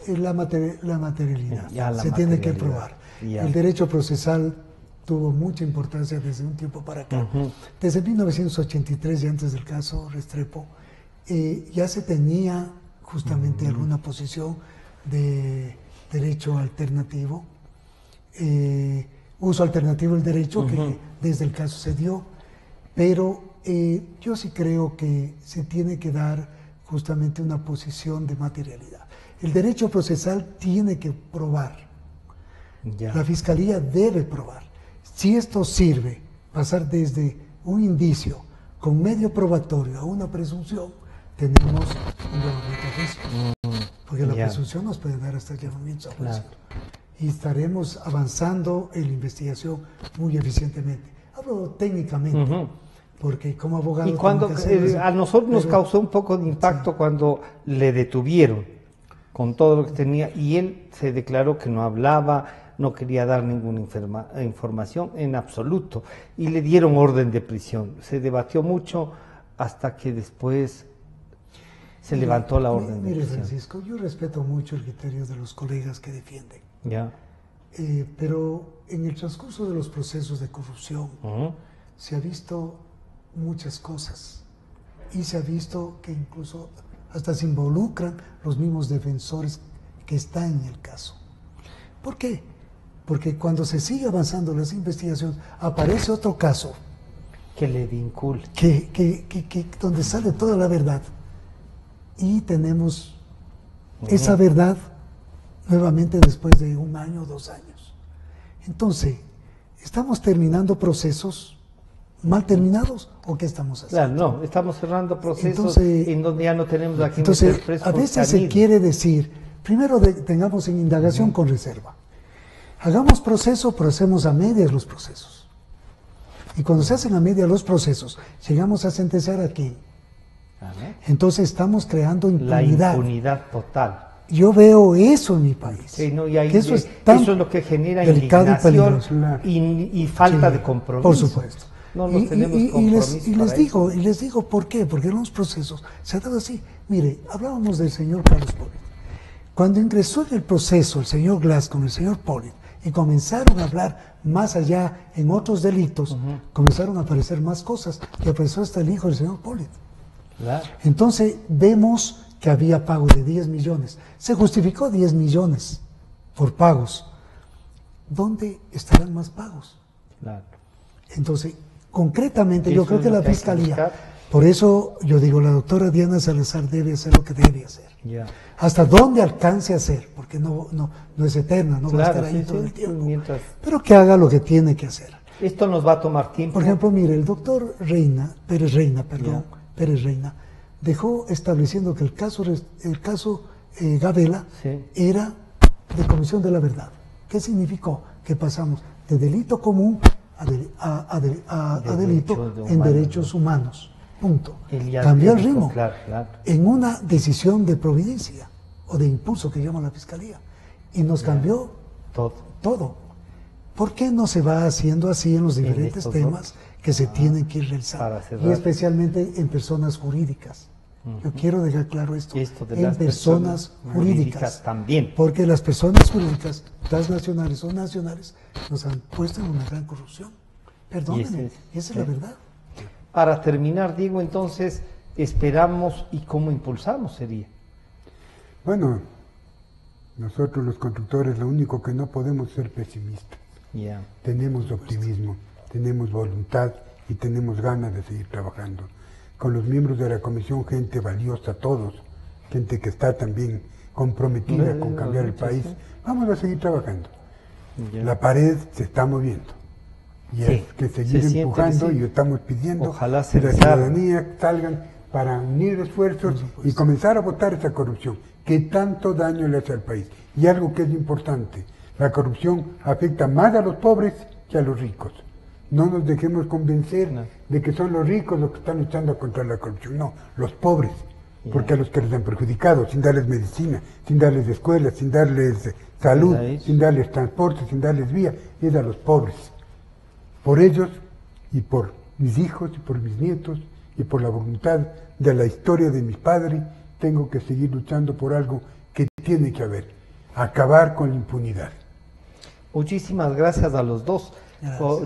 La materialidad. Ya, la se tiene que materialidad. probar. Ya. El derecho procesal tuvo mucha importancia desde un tiempo para acá. Desde 1983 y antes del caso Restrepo, ya se tenía justamente alguna posición de derecho alternativo, uso alternativo del derecho, que desde el caso se dio, pero yo sí creo que se tiene que dar justamente una posición de materialidad. El derecho procesal tiene que probar, Ya. la fiscalía debe probar. Si esto sirve, pasar desde un indicio con medio probatorio a una presunción, tenemos un llamamiento a juicio. Porque la Ya. presunción nos puede dar hasta llamamientos a juicio. Claro. y estaremos avanzando en la investigación muy eficientemente. Hablo técnicamente, porque como abogado... Y cuando a nosotros nos pero- causó un poco de impacto cuando le detuvieron con todo lo que tenía y él se declaró que no hablaba, no quería dar ninguna información en absoluto y le dieron orden de prisión. Se debatió mucho hasta que después se levantó la orden de Mire, prisión. Francisco, yo respeto mucho el criterio de los colegas que defienden, Ya. pero en el transcurso de los procesos de corrupción Ujú. se ha visto muchas cosas y se ha visto que incluso hasta se involucran los mismos defensores que están en el caso. ¿Por qué? Porque cuando se sigue avanzando las investigaciones aparece otro caso Que le vincule. donde sale toda la verdad y tenemos esa verdad nuevamente después de 1 año o 2 años. Entonces, ¿estamos terminando procesos mal terminados o qué estamos haciendo? Claro, no, estamos cerrando procesos Entonces- en donde ya no tenemos a quien Entonces, meter preso a por veces se canijo. quiere decir, primero tengamos en indagación con reserva. Hagamos proceso, pero hacemos a medias los procesos. Y cuando se hacen a medias los procesos, llegamos a sentenciar a quién. Ajá. Entonces estamos creando La impunidad. impunidad total. Yo veo eso en mi país. Sí, no, y ahí que eso eso, es tan es lo que genera delicado y indignación peligroso. y falta Sí, de compromiso. Por supuesto. No nos tenemos compromiso y les para digo, eso. y les digo por qué, porque en los procesos se ha dado así. Mire, hablábamos del señor Carlos Pollitt. Cuando ingresó en el proceso el señor Glass con el señor Pollitt y comenzaron a hablar más allá en otros delitos, comenzaron a aparecer más cosas y apareció hasta el hijo del señor Pollitt. Claro. Entonces vemos que había pago de 10 millones. Se justificó 10 millones por pagos. ¿Dónde estarán más pagos? Claro. Entonces, concretamente, Eso yo creo es que lo la que hay que Fiscalía, buscar. por eso yo digo, la doctora Diana Salazar debe hacer lo que debe hacer. Ya. Hasta dónde alcance a hacer, porque no es eterna, no va a Claro, estar ahí sí, todo sí, el tiempo. mientras- Pero que haga lo que tiene que hacer. Esto nos va a tomar tiempo. Por ejemplo, mire, el doctor Pérez Reina, dejó estableciendo que el caso Gabela Sí. era de comisión de la verdad. ¿Qué significó? Que pasamos de delito común a delito Derechos en humanos, derechos humanos. Punto. Él ya Cambió el dijo, ritmo claro, claro. en una decisión de providencia o de impulso que llama la Fiscalía. Y nos cambió Todo. todo. ¿Por qué no se va haciendo así en los diferentes estos temas que se tienen que ir realizando? para cerrar. Y especialmente en personas jurídicas. Yo quiero dejar claro esto. Esto de en las personas personas jurídicas. jurídicas también. Porque las personas jurídicas, transnacionales o nacionales, nos han puesto en una gran corrupción. Perdónenme, Y esa es la verdad. Para terminar, Diego, entonces, esperamos y cómo impulsamos sería. Bueno, nosotros los constructores lo único que no podemos ser pesimistas. Ya. Tenemos optimismo, tenemos voluntad y tenemos ganas de seguir trabajando. Con los miembros de la comisión, gente valiosa, todos, gente que está también comprometida con cambiar el país. Vamos a seguir trabajando. Ya. La pared se está moviendo. Y Sí, hay que se seguir siente empujando que sí. y estamos pidiendo Ojalá que se la desarme. ciudadanía salgan para unir esfuerzos y comenzar a votar esa corrupción que tanto daño le hace al país. Y algo que es importante, la corrupción afecta más a los pobres que a los ricos. No nos dejemos convencer No. de que son los ricos los que están luchando contra la corrupción. No, los pobres, porque a los que les han perjudicado, sin darles medicina, sin darles escuelas, sin darles salud, Es a ellos. sin darles transporte, sin darles vía, es a los pobres. Por ellos y por mis hijos y por mis nietos y por la voluntad de la historia de mis padres, tengo que seguir luchando por algo que tiene que haber, acabar con la impunidad. Muchísimas gracias a los dos,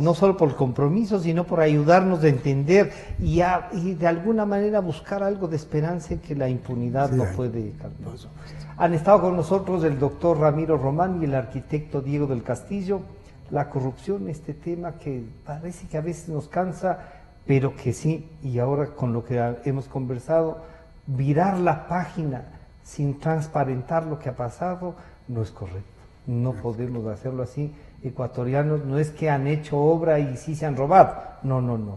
no solo por el compromiso, sino por ayudarnos a entender y de alguna manera buscar algo de esperanza en que la impunidad Sí, no hay. puede cambiar. Han estado con nosotros el doctor Ramiro Román y el arquitecto Diego del Castillo. La corrupción, este tema que parece que a veces nos cansa, pero que sí, y ahora con lo que hemos conversado, virar la página sin transparentar lo que ha pasado no es correcto. No podemos hacerlo así. Ecuatorianos no es que han hecho obra y sí se han robado. No, no, no.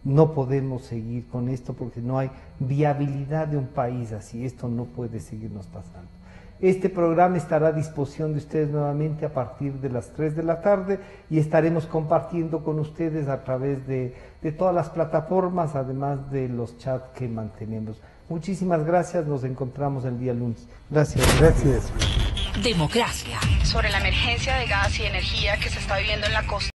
No podemos seguir con esto porque no hay viabilidad de un país así. Esto no puede seguirnos pasando. Este programa estará a disposición de ustedes nuevamente a partir de las 3 de la tarde y estaremos compartiendo con ustedes a través de todas las plataformas, además de los chats que mantenemos. Muchísimas gracias, nos encontramos el día lunes. Gracias. Gracias. Democracia. Sobre la emergencia de gas y energía que se está viviendo en la costa.